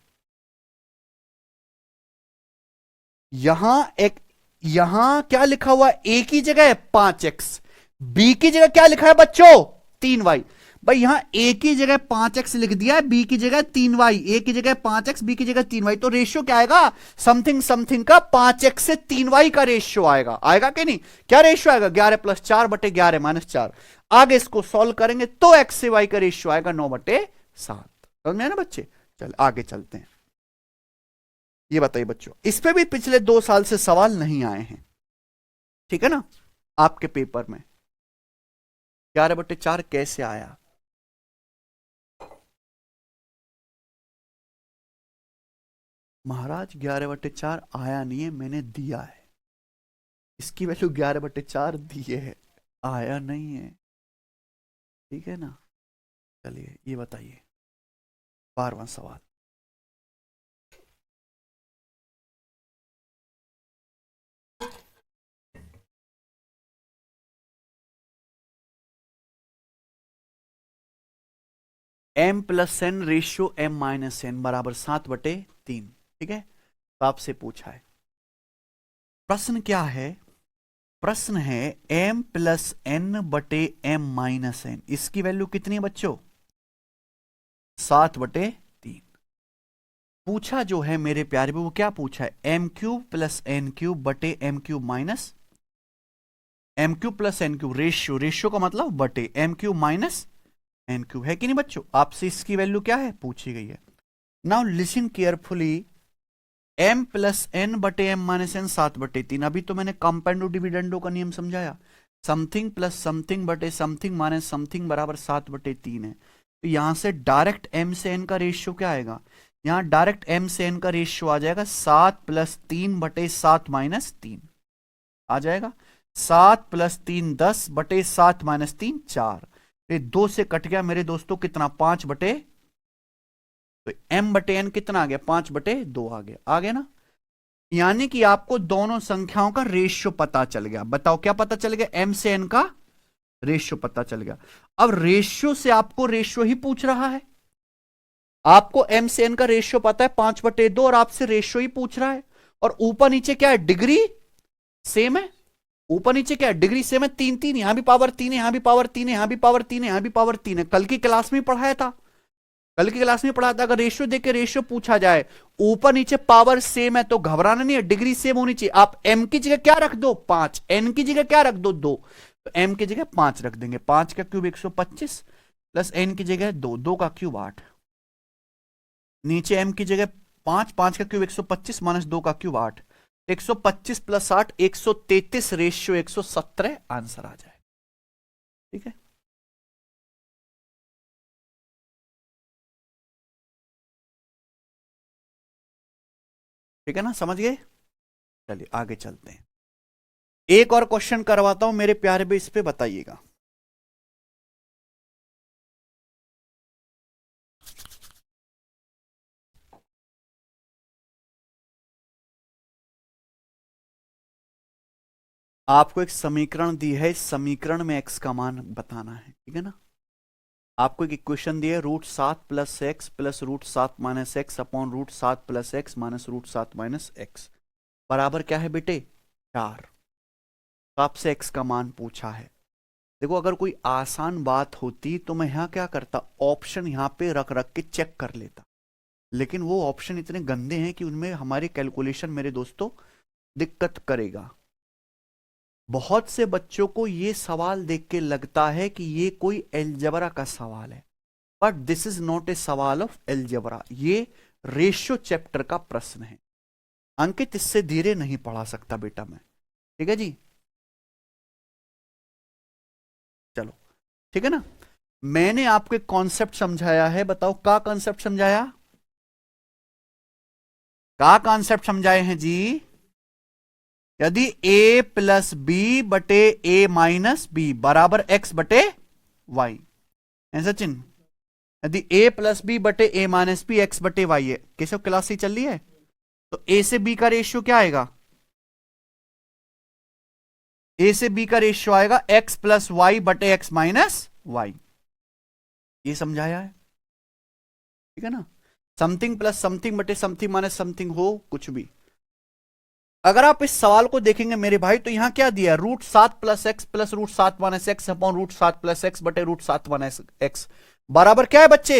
यहां क्या लिखा हुआ है, ए की जगह 5x, बी की जगह क्या लिखा है बच्चों 3y, भाई यहां ए की जगह 5x लिख दिया है, बी की जगह 3y, ए की जगह 5x बी की जगह 3y, तो रेशियो क्या आएगा समथिंग समथिंग का 5x से 3y का रेशियो आएगा, आएगा कि नहीं, क्या रेशियो आएगा 11 प्लस 4 बटे 11 माइनस 4। आगे इसको सॉल्व करेंगे तो x से y का रेशियो आएगा 9/7, समझ में ना बच्चे। चल आगे चलते हैं, ये बताइए बच्चों, इस पे भी पिछले 2 साल से सवाल नहीं आए हैं, ठीक है ना, आपके पेपर में 11/4 कैसे आया, महाराज 11/4 आया नहीं है, मैंने दिया है, इसकी वैल्यू 11/4 दिए है, आया नहीं है, ठीक है ना। चलिए ये बताइए 12वां सवाल, m plus n ratio m minus n बराबर 7/3, ठीक है, तो आपसे पूछा है, प्रश्न क्या है, प्रश्न है m प्लस एन बटे m माइनस एन, इसकी वैल्यू कितनी है बच्चों 7/3। पूछा जो है मेरे प्यारे वो क्या पूछा है, M cube plus N cube बटे M cube minus M cube plus N cube, ratio, ratio का मतलब बटे M cube minus N cube, है कि नहीं बच्चों? आपसे इसकी वैल्यू क्या है पूछी गई है। Now listen carefully, M plus N बटे एम माइनस एन 7/3। अभी तो मैंने कंपाउंड डिविडेंडो का नियम समझाया, समथिंग प्लस समथिंग बटे समथिंग माइनस समथिंग बराबर 7/3 है। तो यहां से डायरेक्ट एम से एन का रेशियो क्या आएगा, यहां डायरेक्ट एम से एन का रेशियो आ जाएगा 7 + 3/7 - 3 आ जाएगा। 7 + 3 10/7 - 3 4। ये 2 से कट गया मेरे दोस्तों कितना, 5 बटे, तो m बटे n कितना आ गया, 5/2 आ गया, आ गया ना। यानी कि आपको दोनों संख्याओं का रेशियो पता चल गया। बताओ क्या पता चल गया, m से n का रेशियो पता चल गया। अब रेशियो से आपको रेशियो ही पूछ रहा है, आपको m से n का रेशियो पता है 5/2 और आपसे रेशियो ही पूछ रहा है। और ऊपर नीचे क्या है, डिग्री सेम है, ऊपर नीचे क्या है, डिग्री सेम है, 3 3, यहां भी पावर 3 है, यहां भी पावर 3 है, यहां भी पावर 3 है, यहां भी पावर 3 है। कल की क्लास में पढ़ाया था, कल की क्लास में पढ़ा था, अगर रेशियो देके रेशियो पूछा जाए, ऊपर नीचे पावर सेम है तो घबराना नहीं है, डिग्री सेम होनी चाहिए। आप m की जगह क्या रख दो 5, n की जगह क्या रख दो 2, तो m की जगह 5 रख देंगे। 5 का क्यूब 125 प्लस n की जगह 2, 2 का क्यूब 8, नीचे m की जगह 5, 5 का क्यूब 125 माइनस 2 का क्यूब 8, 125 + 8 133 रेशियो 117 आंसर आ जाए। ठीक है, ठीक है ना, समझ गए? चलिए आगे चलते हैं, एक और क्वेश्चन करवाता हूं मेरे प्यारे भी, इस पे बताइएगा। आपको एक समीकरण दी है, इस समीकरण में x का मान बताना है, ठीक है ना। आपको एक इक्वेशन दी है, √7 + x plus √7 - x upon √7 + x minus √7 - x बराबर क्या है बेटे, 4। तो आपसे x का मान पूछा है। देखो अगर कोई आसान बात होती तो मैं यहां क्या करता, ऑप्शन यहां पे रख रख के चेक कर लेता, लेकिन वो ऑप्शन इतने गंदे हैं कि उनमें हमारे कैलकुलेशन मेरे दोस्तों दिक्कत करेगा। बहुत से बच्चों को ये सवाल देख के लगता है कि ये कोई एलजेब्रा का सवाल है, but this is not a सवाल ऑफ एलजेब्रा, ये रेशियो चैप्टर का प्रश्न है। अंकित इससे धीरे नहीं पढ़ा सकता बेटा मैं, ठीक है जी, चलो ठीक है ना। मैंने आपको कॉन्सेप्ट समझाया है, बताओ का कॉन्सेप्ट समझाया, का कॉन्सेप्ट समझाए हैं जी। यदि a + b बटे a माइनस बी बराबर x बटे y है सचिन, यदि a + b बटे a माइनस बी x बटे y है, कैसे क्लास ही चल रही है, तो a से b का रेशियो क्या आएगा, a से b का रेशियो आएगा x + y बटे x माइनस y, ये समझाया है, ठीक है ना। समथिंग प्लस समथिंग बटे समथिंग माइनस समथिंग हो कुछ भी। अगर आप इस सवाल को देखेंगे मेरे भाई, तो यहां क्या दिया, √7 + x plus √7 - x upon √7 + x बटे √7 - x बराबर क्या है बच्चे,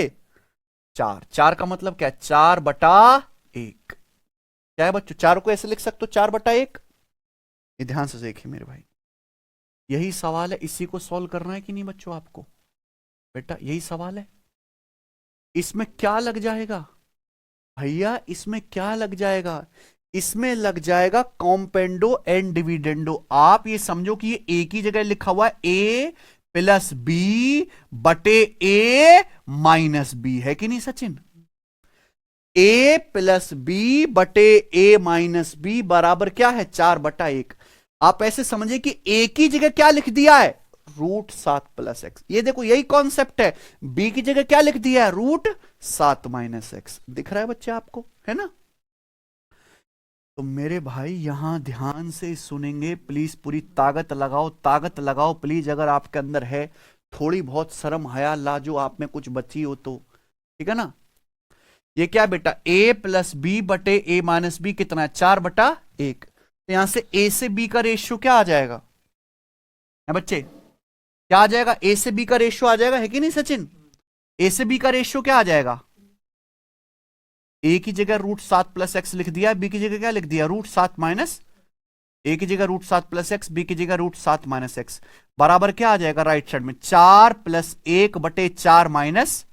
4। 4 का मतलब क्या है, 4/1। क्या है बच्चों, 4 को ऐसे लिख सकते हो 4/1। ये ध्यान से देखिए मेरे भाई, यही सवाल है, इसी को सॉल्व करना है कि नहीं बच्चों आपको, बेटा यही सवाल है। इसमें क्या लग जाएगा भैया, इसमें क्या लग जाएगा, इसमें लग जाएगा कॉम्पेंडो एंड डिविडेंडो। आप ये समझो कि ये एक ही जगह लिखा हुआ है, a + b बटे a माइनस b, है कि नहीं सचिन, a + b बटे a माइनस b बराबर क्या है, 4/1। आप ऐसे समझे कि एक ही जगह क्या लिख दिया है, √7 + x। ये देखो यही कॉन्सेप्ट है, b की जगह क्या लिख दिया है, √7 - x। दिख रहा है बच्चे आपको, है ना। तो मेरे भाई यहां ध्यान से सुनेंगे प्लीज, पूरी ताकत लगाओ, ताकत लगाओ प्लीज, अगर आपके अंदर है थोड़ी बहुत शर्म हया लाजो आप में कुछ बची हो तो, ठीक है ना। ये क्या बेटा, a + b बटे a माइनस बी कितना है, 4/1। तो यहां से a से b का रेशियो क्या आ जाएगा, है बच्चे, क्या आ जाएगा, a से b का रेशियो आ जाएगा, है कि नहीं सचिन, a से b का रेशियो क्या आ जाएगा, ए की जगह √7 + x लिख दिया, बी की जगह क्या लिख दिया, √7 - ए की जगह √7 + x, बी की जगह √7 - x, बराबर क्या आ जाएगा राइट साइड में, 4 + 1/4 माइनस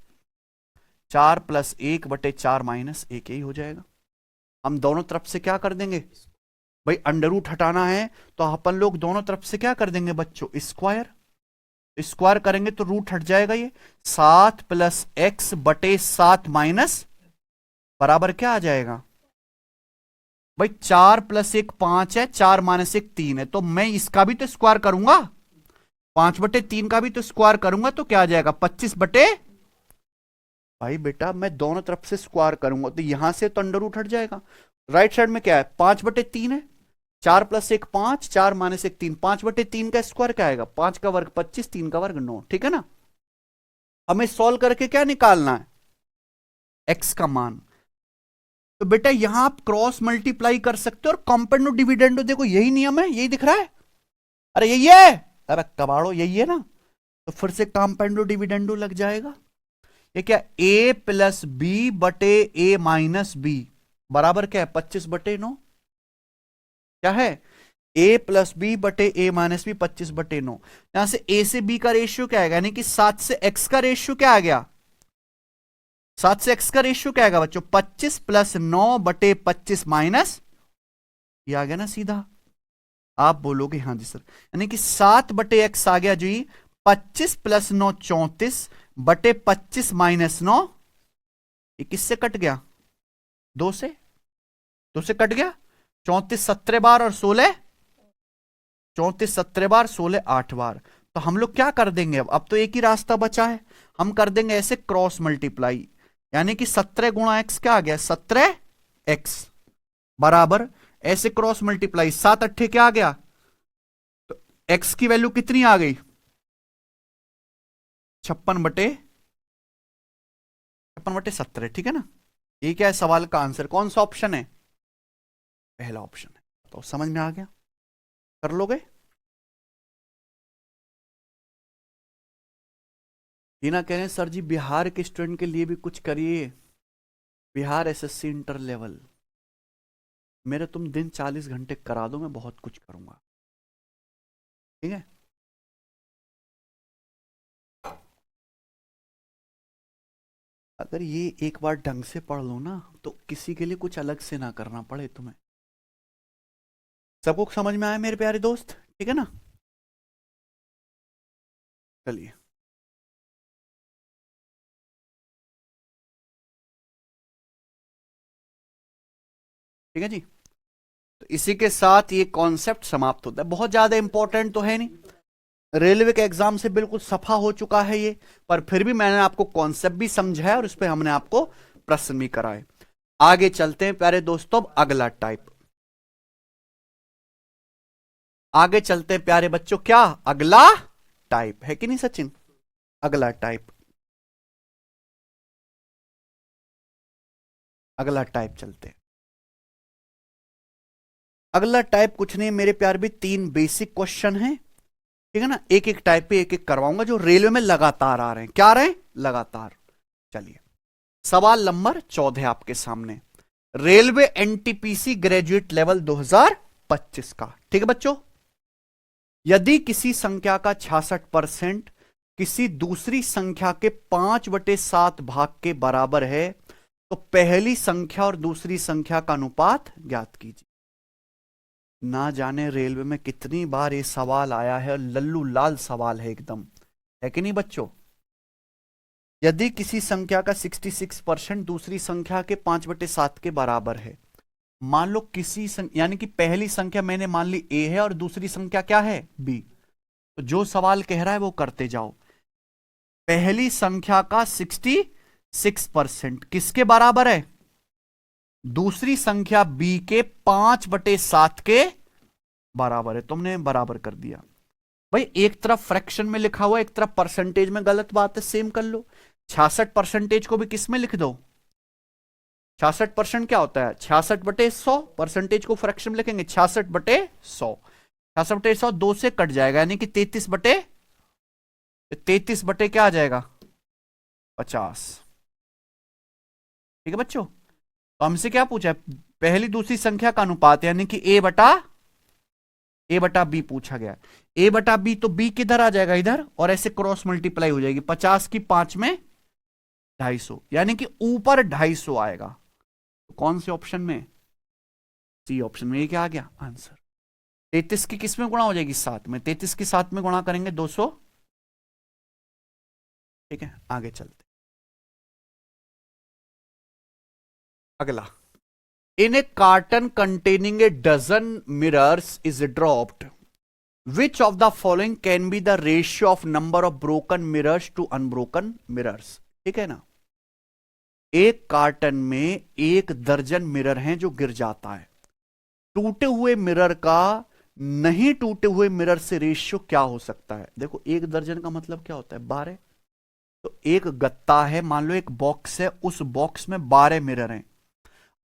4 + 1/4 - 1 यही हो जाएगा। हम दोनों तरफ से क्या कर देंगे भाई, अंडर रूट हटाना है तो अपन लोग दोनों तरफ से क्या कर देंगे बच्चों, स्क्वायर। स्क्वायर करेंगे तो रूट हट जाएगा, ये 7 + x/7 माइनस बराबर क्या आ जाएगा भाई, 4 + 1 5 है, 4 - 1 3 है, तो मैं इसका भी तो स्क्वायर करूंगा, 5/3 का भी तो स्क्वायर करूंगा, तो क्या आ जाएगा 25 बटे, भाई बेटा मैं दोनों तरफ से स्क्वायर करूंगा तो यहां से तो अंडर रूट हट जाएगा। राइट साइड में क्या है, 5/3 है, 4 + 1 5, 4 - 1 3, 5/3 का स्क्वायर क्या आएगा, 5 का वर्ग 25, 3 का वर्ग 9, ठीक है ना। हमें सॉल्व करके क्या निकालना है, एक्स का मान। तो बेटा यहां आप क्रॉस मल्टीप्लाई कर सकते हो और कॉम्पोनेंट डिविडेंडो, देखो यही नियम है, यही दिख रहा है, अरे यही है, अरे कबाड़ो यही है ना, तो फिर से कॉम्पोनेंट डिविडेंडो लग जाएगा। ये क्या, a + b/a - b बराबर क्या है, 25/9, क्या है, a + b/a - b 25/9। यहां से a से b का रेशियो क्या आएगा, यानी कि 7 से x का रेशियो क्या आ गया, 7 से x का रेशियो क्या आएगा बच्चों, 25 + 9/25 माइनस, ये आ गया ना सीधा। आप बोलोगे हाँ जी सर, यानी कि 7/x आ गया जी, 25 + 9 34/25 - 9, ये किससे कट गया, 2 से, 2 से कट गया, 34 17 बार और 16, 34 17 बार 16 8 बार। तो हम लोग क्या कर देंगे, अब तो एक ही रास्ता बचा है, हम कर देंगे ऐसे क्रॉस मल्टीप्लाई, यानी कि 17 × x क्या आ गया, 17x बराबर, ऐसे क्रॉस मल्टीप्लाई 7 8 क्या आ गया, तो x की वैल्यू कितनी आ गई, 56/17, ठीक है ना। ये क्या है सवाल का आंसर, कौन सा ऑप्शन है, पहला ऑप्शन है। तो समझ में आ गया, कर लोगे। टीना कह रहे हैं सर जी बिहार के स्टूडेंट के लिए भी कुछ करिए, बिहार एसएससी इंटर लेवल, मेरे तुम दिन 40 घंटे करा दो, मैं बहुत कुछ करूंगा, ठीक है। अगर ये एक बार ढंग से पढ़ लो ना तो किसी के लिए कुछ अलग से ना करना पड़े तुम्हें। सबको समझ में आया मेरे प्यारे दोस्त, ठीक है ना। चलिए ठीक है जी, तो इसी के साथ ये कॉन्सेप्ट समाप्त होता है। बहुत ज्यादा इंपॉर्टेंट तो है नहीं, रेलवे के एग्जाम से बिल्कुल सफा हो चुका है ये, पर फिर भी मैंने आपको कॉन्सेप्ट भी समझाया और उस पर हमने आपको प्रश्न भी कराए। आगे चलते हैं प्यारे दोस्तों, अगला टाइप, आगे चलते हैं प्यारे बच्चों, क्या अगला टाइप है कि नहीं सचिन, अगला टाइप, अगला टाइप चलते हैं। अगला टाइप कुछ नहीं मेरे प्यार भी, 3 बेसिक क्वेश्चन हैं, ठीक है ना, एक एक टाइप पे एक एक करवाऊंगा जो रेलवे में लगातार आ रहे हैं, क्या आ रहे हैं लगातार। चलिए सवाल नंबर 14 आपके सामने, रेलवे एनटीपीसी ग्रेजुएट लेवल 2025 का, ठीक है बच्चों। यदि किसी संख्या का 66% किसी दूसरी संख्या के 5/7 भाग के बराबर है तो पहली संख्या और दूसरी संख्या का अनुपात ज्ञात कीजिए। ना जाने रेलवे में कितनी बार ये सवाल आया है और लल्लू लाल सवाल है एकदम, है कि नहीं बच्चों। यदि किसी संख्या का 66% दूसरी संख्या के 5/7 के बराबर है, मान लो किसी यानी कि पहली संख्या मैंने मान ली ए है और दूसरी संख्या क्या है बी, तो जो सवाल कह रहा है वो करते जाओ। पहली संख्या का 66% किसके बराबर है, दूसरी संख्या बी के 5/7 के बराबर है, तुमने बराबर कर दिया। भाई एक तरफ फ्रैक्शन में लिखा हुआ एक तरफ परसेंटेज में, गलत बात है, सेम कर लो। 66% को भी किस में लिख दो, 66% क्या होता है 66/100, परसेंटेज को फ्रैक्शन में लिखेंगे 66/100, 66/100 2 से कट जाएगा यानी कि 33 बटे क्या आ जाएगा 50, ठीक है बच्चों। तो हमसे क्या पूछा है, पहली दूसरी संख्या का अनुपात, यानी कि ए बटा बी पूछा गया। ए बटा बी, तो बी किधर आ जाएगा, इधर, और ऐसे क्रॉस मल्टीप्लाई हो जाएगी, 50 की 5 में 250, यानी कि ऊपर 250 आएगा। तो कौन से ऑप्शन में, सी ऑप्शन में। ये क्या आ गया आंसर। 33 की किस में गुणा हो जाएगी, 7 में। 33 की 7 में गुणा करेंगे 200। ठीक है, आगे चलते। अगला, in a carton containing a dozen mirrors is dropped, which of the following can be the ratio of number of broken mirrors to unbroken mirrors. ठीक है ना, एक कार्टन में 1 दर्जन मिरर हैं जो गिर जाता है, टूटे हुए मिरर का नहीं टूटे हुए मिरर से रेशियो क्या हो सकता है। देखो 1 दर्जन का मतलब क्या होता है, 12। तो एक गत्ता है, मान लो एक बॉक्स है, उस बॉक्स में 12 मिरर हैं।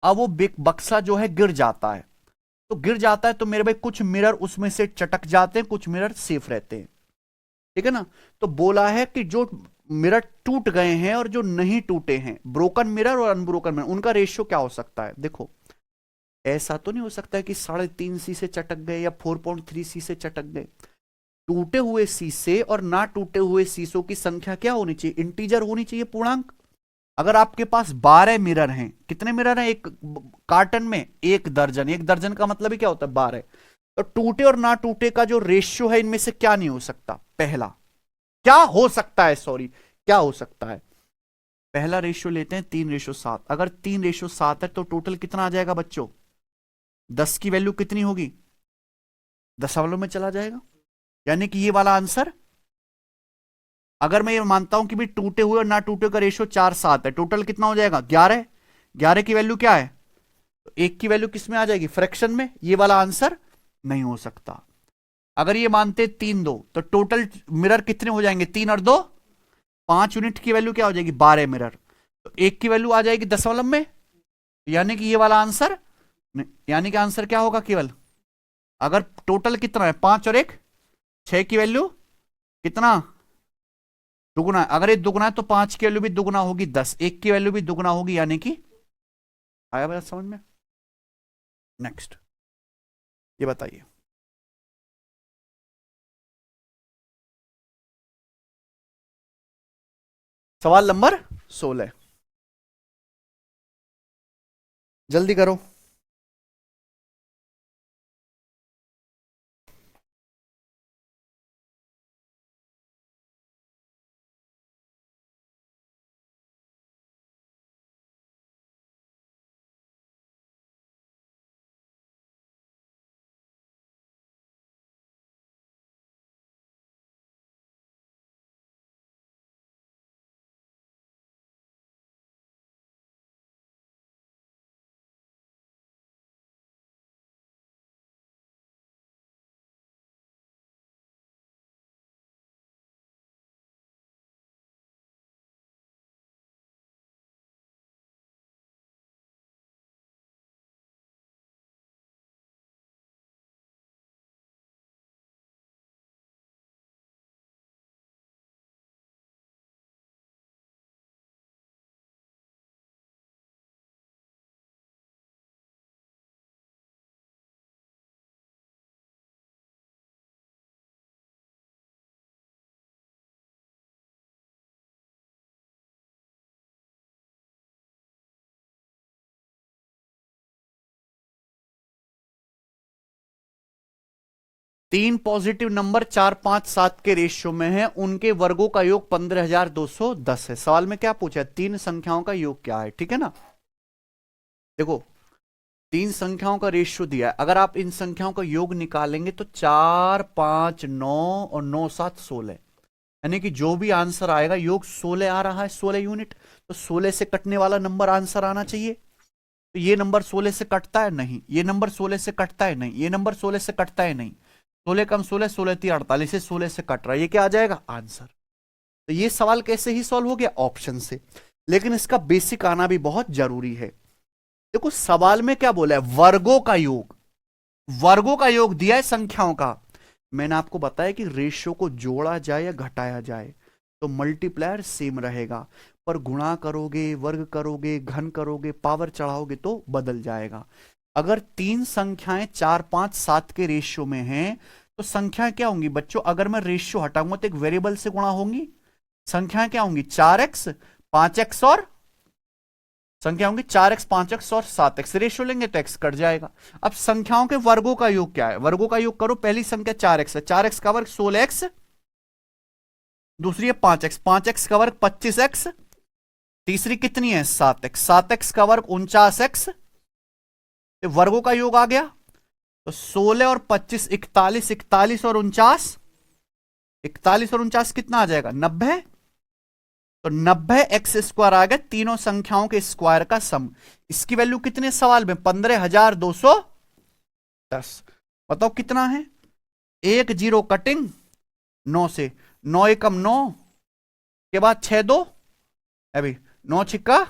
अब वो बक्सा जो है गिर जाता है, तो गिर जाता है तो मेरे भाई कुछ मिरर उसमें से चटक जाते हैं, कुछ मिरर सेफ रहते हैं। ठीक है ना, तो बोला है कि जो मिरर टूट गए हैं और जो नहीं टूटे हैं, ब्रोकन मिरर और अनब्रोकन मिरर, उनका रेशियो क्या हो सकता है। देखो ऐसा तो नहीं हो सकता है कि 3.5 से चटक गए या 4.3 से चटक गए। टूटे हुए शीशे और ना टूटे हुए शीशों की संख्या क्या होनी चाहिए, इंटीजर होनी चाहिए, पूर्णांक। अगर आपके पास 12 मिरर हैं, कितने मिरर हैं एक कार्टन में, 1 दर्जन। 1 दर्जन का मतलब ही क्या होता है, 12। तो टूटे और ना टूटे का जो रेशियो है, इनमें से क्या नहीं हो सकता, पहला क्या हो सकता है, सॉरी क्या हो सकता है। पहला रेशियो लेते हैं 3:7। अगर 3:7 है तो टोटल कितना आ जाएगा बच्चों, 10 की वैल्यू कितनी होगी, दशमलव में चला जाएगा, यानी कि ये वाला आंसर। अगर मैं ये मानता हूं कि भी टूटे हुए और ना टूटे का रेशियो 4:7 है, टोटल कितना हो जाएगा 11। 11 की वैल्यू क्या है, तो 1 की वैल्यू किस में आ जाएगी, फ्रैक्शन में। ये वाला आंसर नहीं हो सकता। अगर ये मानते 3-2 तो टोटल मिरर कितने हो जाएंगे, 3 और 2 5 यूनिट की वैल्यू क्या हो जाएगी, 12 मिरर। तो 1 की वैल्यू आ जाएगी दशमलव में, यानी कि ये वाला आंसर, यानी कि आंसर क्या होगा केवल, अगर टोटल कितना है 5 और 1 6 की वैल्यू कितना, दुगुना। अगर ये दुगुना है तो 5 की वैल्यू भी दुगुना होगी 10, 1 की वैल्यू भी दुगुना होगी, यानी कि आया बात समझ में। नेक्स्ट, ये बताइए, सवाल नंबर 16, जल्दी करो। तीन पॉजिटिव नंबर 4, 5, 7 के रेशियो में है, उनके वर्गों का योग 15,210 है। सवाल में क्या पूछा है, 3 संख्याओं का योग क्या है। ठीक है ना, देखो 3 संख्याओं का रेशियो दिया है, अगर आप इन संख्याओं का योग निकालेंगे तो 4, 5, 9 और 9, 7, 16, यानी कि जो भी आंसर आएगा योग 16 आ रहा है, 16 यूनिट। तो 16 से कटने वाला नंबर आंसर आना चाहिए। तो ये नंबर 16 से कटता है नहीं, ये नंबर 16 से कटता है नहीं, ये नंबर 16 से कटता है नहीं। 16 कम 16, 16 3 48, 16 से कट रहा है, ये क्या आ जाएगा आंसर। तो ये सवाल कैसे ही सॉल्व हो गया, ऑप्शन से। लेकिन इसका बेसिक आना भी बहुत जरूरी है। देखो सवाल में क्या बोला है, वर्गों का योग, वर्गों का योग दिया है संख्याओं का। मैंने आपको बताया कि रेशियो को जोड़ा जाए या घटाया जाए तो मल्टीप्लायर सेम रहेगा, पर गुणा करोगे, वर्ग करोगे, घन करोगे, पावर चढ़ाओगे तो बदल जाएगा। अगर तीन संख्याएं 4, 5, 7 के रेशियो में हैं तो संख्याएं क्या होंगी बच्चों? अगर मैं रेशियो हटाऊंगा तो एक वेरिएबल से गुणा होंगी। संख्याएं क्या होंगी? 4x, 5x और संख्या होंगी 4x, 5x और 7x। रेशियो लेंगे तो x कट जाएगा। अब संख्याओं के वर्गों का योग क्या है? वर्गों का योग करो। पहली संख्या 4x है, 4x का वर्ग 16x, दूसरी है 5x, 5x का वर्ग 25x, तीसरी कितनी है? 7x, 7x का वर्ग 49x। तो वर्गों का योग आ गया तो 16 और 25 41, 41 और 49, 41 और 49 कितना आ जाएगा? 90। तो 90x² आ गया, तीनों संख्याओं के स्क्वायर का सम। इसकी वैल्यू कितने सवाल में? 15,210। बताओ कितना है? 1 0 कटिंग 9 से, 9 एकम 9 के बाद 6 2 अभी 9 छिक्का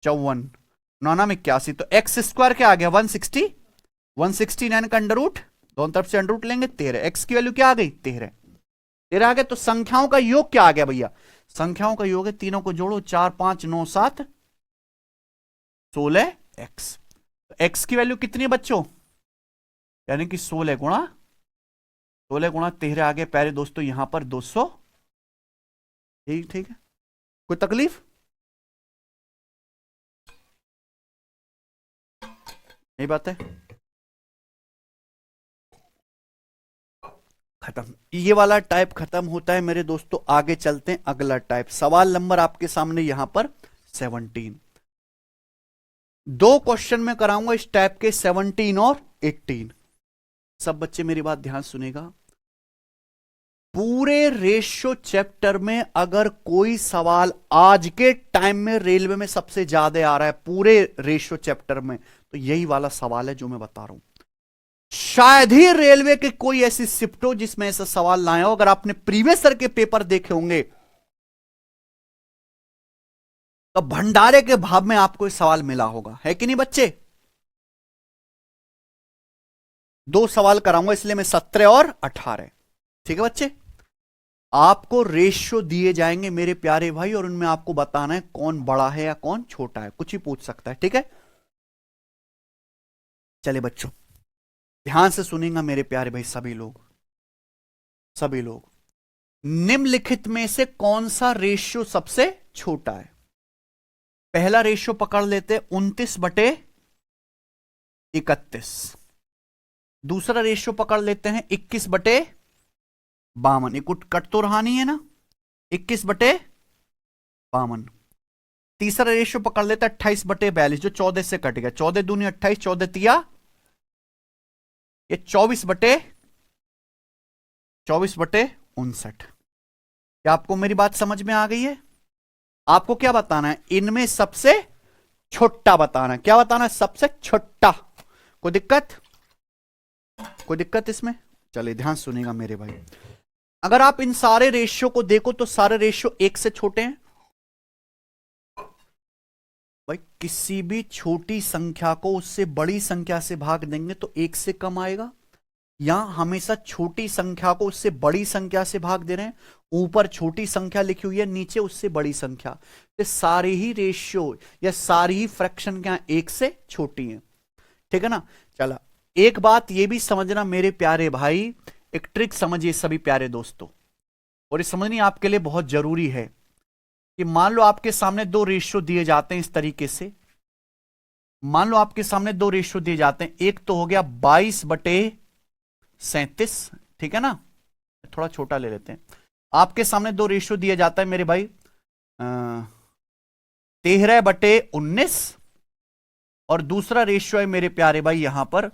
54, 9 9 81। तो x² क्या आ गया? 160, 169 का अंडर रूट, दोनों तरफ से अंडर रूट लेंगे 13। x की वैल्यू क्या आ गई? 13 आ गया। तो संख्याओं का योग क्या आ गया भैया? संख्याओं का योग है, तीनों को जोड़ो, 4 5 9 7 16x। तो x की वैल्यू कितनी है बच्चों? यानी कि 16 गुणा 13 आ गए प्यारे दोस्तों यहां पर 200। ठीक है, कोई तकलीफ? यही बात है, खत्म। ये वाला टाइप खत्म होता है मेरे दोस्तों। आगे चलते हैं, अगला टाइप। सवाल नंबर आपके सामने यहां पर 17। 2 क्वेश्चन में कराऊंगा इस टाइप के, 17 और 18। सब बच्चे मेरी बात ध्यान सुनेगा। पूरे रेशियो चैप्टर में अगर कोई सवाल आज के टाइम में रेलवे में सबसे ज्यादा आ रहा है पूरे रेशियो चैप्टर में, तो यही वाला सवाल है जो मैं बता रहा हूं। शायद ही रेलवे के कोई ऐसी शिफ्ट हो जिसमें ऐसा सवाल ना हो। अगर आपने प्रीवियस ईयर के पेपर देखे होंगे तो भंडारे के भाव में आपको सवाल मिला होगा, है कि नहीं बच्चे? 2 सवाल कराऊंगा इसलिए मैं 17 और 18। ठीक है बच्चे, आपको रेशियो दिए जाएंगे मेरे प्यारे भाई, और उनमें आपको बताना है कौन बड़ा है या कौन छोटा है, कुछ ही पूछ सकता है। ठीक है, चलिए बच्चों ध्यान से सुनेगा मेरे प्यारे भाई सभी लोग। निम्नलिखित में से कौन सा रेशियो सबसे छोटा है? पहला रेशियो पकड़ लेते हैं 29/31। दूसरा रेशियो पकड़ लेते हैं 21/52। ये कुछ कट तो रहा नहीं है ना? 21/52। तीसरा रेशियो पकड़ लेते हैं 28/42, जो 14 से कट गया। 14 दूनी 28, 14 तिया ये 24/59। क्या आपको मेरी बात समझ में आ गई है? आपको क्या बताना है? इनमें सबसे छोटा बताना है। क्या बताना है? सबसे छोटा। कोई दिक्कत इसमें? चलिए ध्यान सुनिएगा मेरे भाई। अगर आप इन सारे रेशियो को देखो तो सारे रेशियो 1 से छोटे हैं भाई। किसी भी छोटी संख्या को उससे बड़ी संख्या से भाग देंगे तो 1 से कम आएगा, या हमेशा छोटी संख्या को उससे बड़ी संख्या से भाग दे रहे हैं। ऊपर छोटी संख्या लिखी हुई है, नीचे उससे बड़ी संख्या। तो सारे ही रेशियो या सारी ही फ्रैक्शन क्या 1 से छोटी हैं। ठीक है ना? चला, एक बात ये भी समझना मेरे प्यारे भाई, एक ट्रिक समझिए सभी प्यारे दोस्तों, और ये समझनी आपके लिए बहुत जरूरी है कि मान लो आपके सामने 2 रेशियो दिए जाते हैं इस तरीके से। मान लो आपके सामने 2 रेशियो दिए जाते हैं। एक तो हो गया 22/37, ठीक है ना? थोड़ा छोटा ले लेते हैं। आपके सामने 2 रेशियो दिया जाता है मेरे भाई 13/19, और दूसरा रेशियो है मेरे प्यारे भाई यहां पर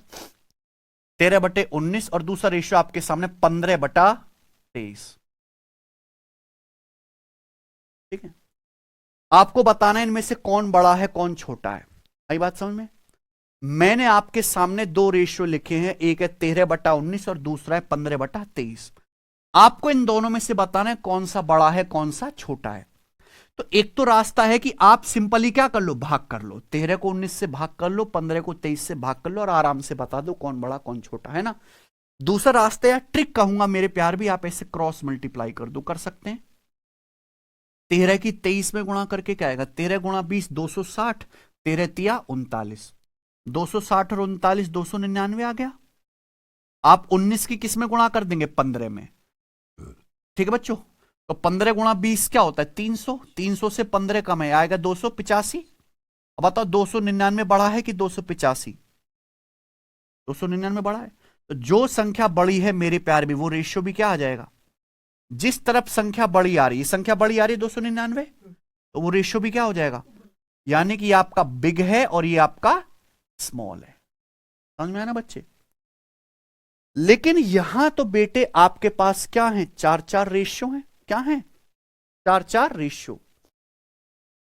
13/19, और दूसरा रेशियो आपके सामने 15/23। ठीक है, आपको बताना है इनमें से कौन बड़ा है कौन छोटा है। आई बात समझ में? मैंने आपके सामने 2 रेशियो लिखे हैं, एक है 13/19 और दूसरा है 15/23। आपको इन दोनों में से बताना है कौन सा बड़ा है कौन सा छोटा है। तो एक तो रास्ता है कि आप सिंपली क्या कर लो, भाग कर लो। 13 को 19 से भाग कर लो, 15 को 23 से भाग कर लो, और आराम से बता दो कौन बड़ा कौन छोटा है ना। दूसरा रास्ता या ट्रिक कहूंगा मेरे प्यार भी, आप ऐसे क्रॉस मल्टीप्लाई कर दो, कर सकते हैं। 13 की 23 में गुणा करके क्या आएगा, 13 गुणा 20 260, 13 तिया 39, 260 और 39 299 आ गया। आप 19 की किस में गुणा कर देंगे, 15 में। ठीक है बच्चों, तो 15 गुणा 20 क्या होता है, 300, 300 से 15 कम है, आएगा 285। अब बताओ 299 बड़ा है कि 285, 299 बड़ा है। तो जो संख्या बड़ी है मेरे प्यार भी, वो रेशियो भी क्या आ जाएगा, जिस तरफ संख्या बड़ी आ रही है, संख्या बड़ी आ रही है 299, तो वो रेशियो भी क्या हो जाएगा, यानी कि ये आपका बिग है और ये आपका स्मॉल है। समझ में आया ना बच्चे। लेकिन यहां तो बेटे आपके पास क्या है, 4-4 रेशियो है, क्या है, 4-4 रेशियो।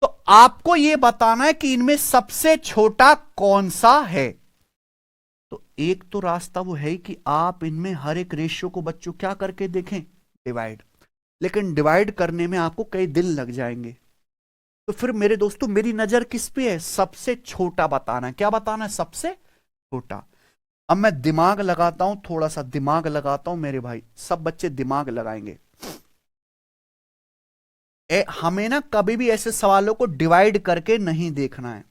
तो आपको यह बताना है कि इनमें सबसे छोटा कौन सा है। तो एक तो रास्ता वो है कि आप इनमें हर एक रेशियो को बच्चों क्या करके देखें, डिवाइड। लेकिन डिवाइड करने में आपको कई दिन लग जाएंगे। तो फिर मेरे दोस्तों मेरी नजर किस पे है, सबसे छोटा बताना है। क्या बताना है, सबसे छोटा। अब मैं दिमाग लगाता हूं, थोड़ा सा दिमाग लगाता हूं मेरे भाई, सब बच्चे दिमाग लगाएंगे। हमें ना कभी भी ऐसे सवालों को डिवाइड करके नहीं देखना है।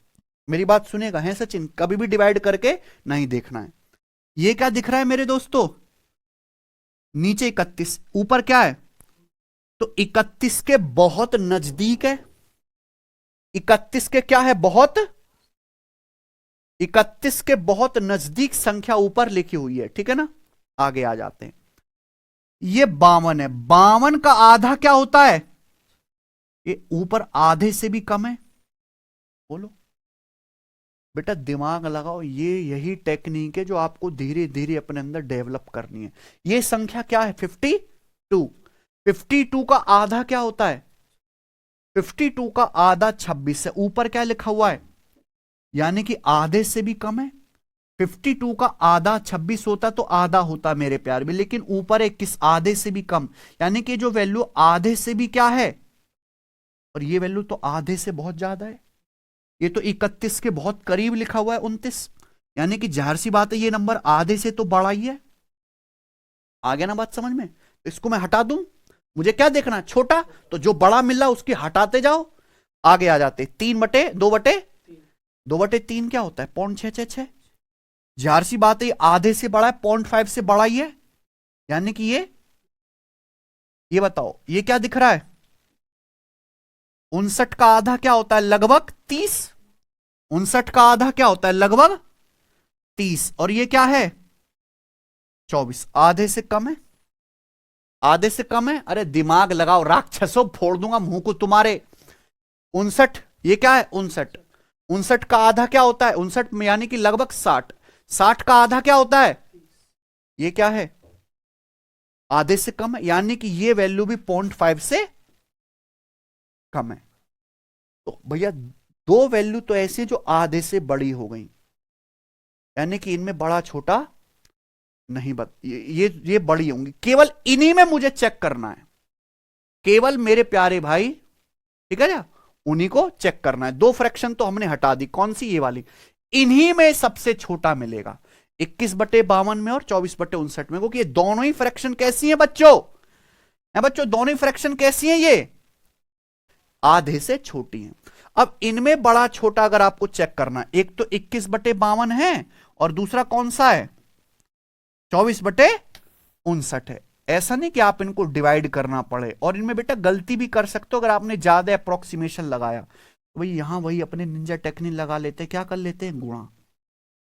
मेरी बात सुनेगा है सचिन, कभी भी डिवाइड करके नहीं देखना है। ये क्या दिख रहा है मेरे दोस्तों, नीचे 31, ऊपर क्या है, तो 31 के बहुत नजदीक है। 31 के क्या है, बहुत, 31 के बहुत नजदीक संख्या ऊपर लिखी हुई है, ठीक है ना। आगे आ जाते हैं, ये 52 है, 52 का आधा क्या होता है, ये ऊपर आधे से भी कम है। बोलो बेटा, दिमाग लगाओ, ये यही टेक्निक है जो आपको धीरे धीरे अपने अंदर डेवलप करनी है। ये संख्या क्या है, 52। 52 का आधा क्या होता है, 52 का आधा 26 है, ऊपर क्या लिखा हुआ है, यानी कि आधे से भी कम है। 52 का आधा 26 होता तो आधा होता मेरे प्यार भी, लेकिन ऊपर है किस, आधे से भी कम, यानी कि जो वैल्यू आधे से भी क्या है, और ये वैल्यू तो आधे से बहुत ज्यादा है। ये तो 31 के बहुत करीब लिखा हुआ है 29, यानी कि जाहिर सी बात है ये नंबर आधे से तो बड़ा ही है। आ गया ना बात समझ में। इसको मैं हटा दूं, मुझे क्या देखना है, छोटा, तो जो बड़ा मिल रहा उसकी हटाते जाओ। आगे आ जाते, 3/2/2/3 क्या होता है, 0.666। जाहिर सी बात है आधे से बड़ा है, 0.5 से बड़ा ही है, यानी कि ये बताओ ये क्या दिख रहा है, 59 का आधा क्या होता है, लगभग 30। 59 का आधा क्या होता है, लगभग 30, और ये क्या है, 24, आधे से कम है, आधे से कम है। अरे दिमाग लगाओ राक्षसों, फोड़ दूंगा मुंह को तुम्हारे। 59, ये क्या है, 59, 59 का आधा क्या होता है, 59 में यानी कि लगभग 60, 60 का आधा क्या होता है, ये क्या है, आधे से कम है, यानी कि ये वैल्यू भी 0.5 से कम है। तो भैया दो वैल्यू तो ऐसी जो आधे से बड़ी हो गई, यानी कि इनमें बड़ा छोटा नहीं ये बड़ी होंगी, केवल इन्हीं में मुझे चेक करना है, केवल मेरे प्यारे भाई, ठीक है ना, उन्हीं को चेक करना है। दो फ्रैक्शन तो हमने हटा दी, कौन सी, ये वाली, इन्हीं में सबसे छोटा मिलेगा, 21/52 में और 24/59 में, क्योंकि ये दोनों ही फ्रैक्शन कैसी हैं बच्चों, है बच्चों, दोनों ही फ्रैक्शन कैसी हैं, ये आधे से छोटी हैं। अब इनमें बड़ा छोटा अगर आपको चेक करना, एक तो 21/52 है और दूसरा कौन सा है, 24/59 है। ऐसा नहीं कि आप इनको डिवाइड करना पड़े, और इनमें बेटा गलती भी कर सकते हो अगर आपने ज्यादा अप्रोक्सीमेशन लगाया, तो भाई यहां वही अपने निंजा टेक्निक लगा लेते, क्या कर लेते हैं, गुणा।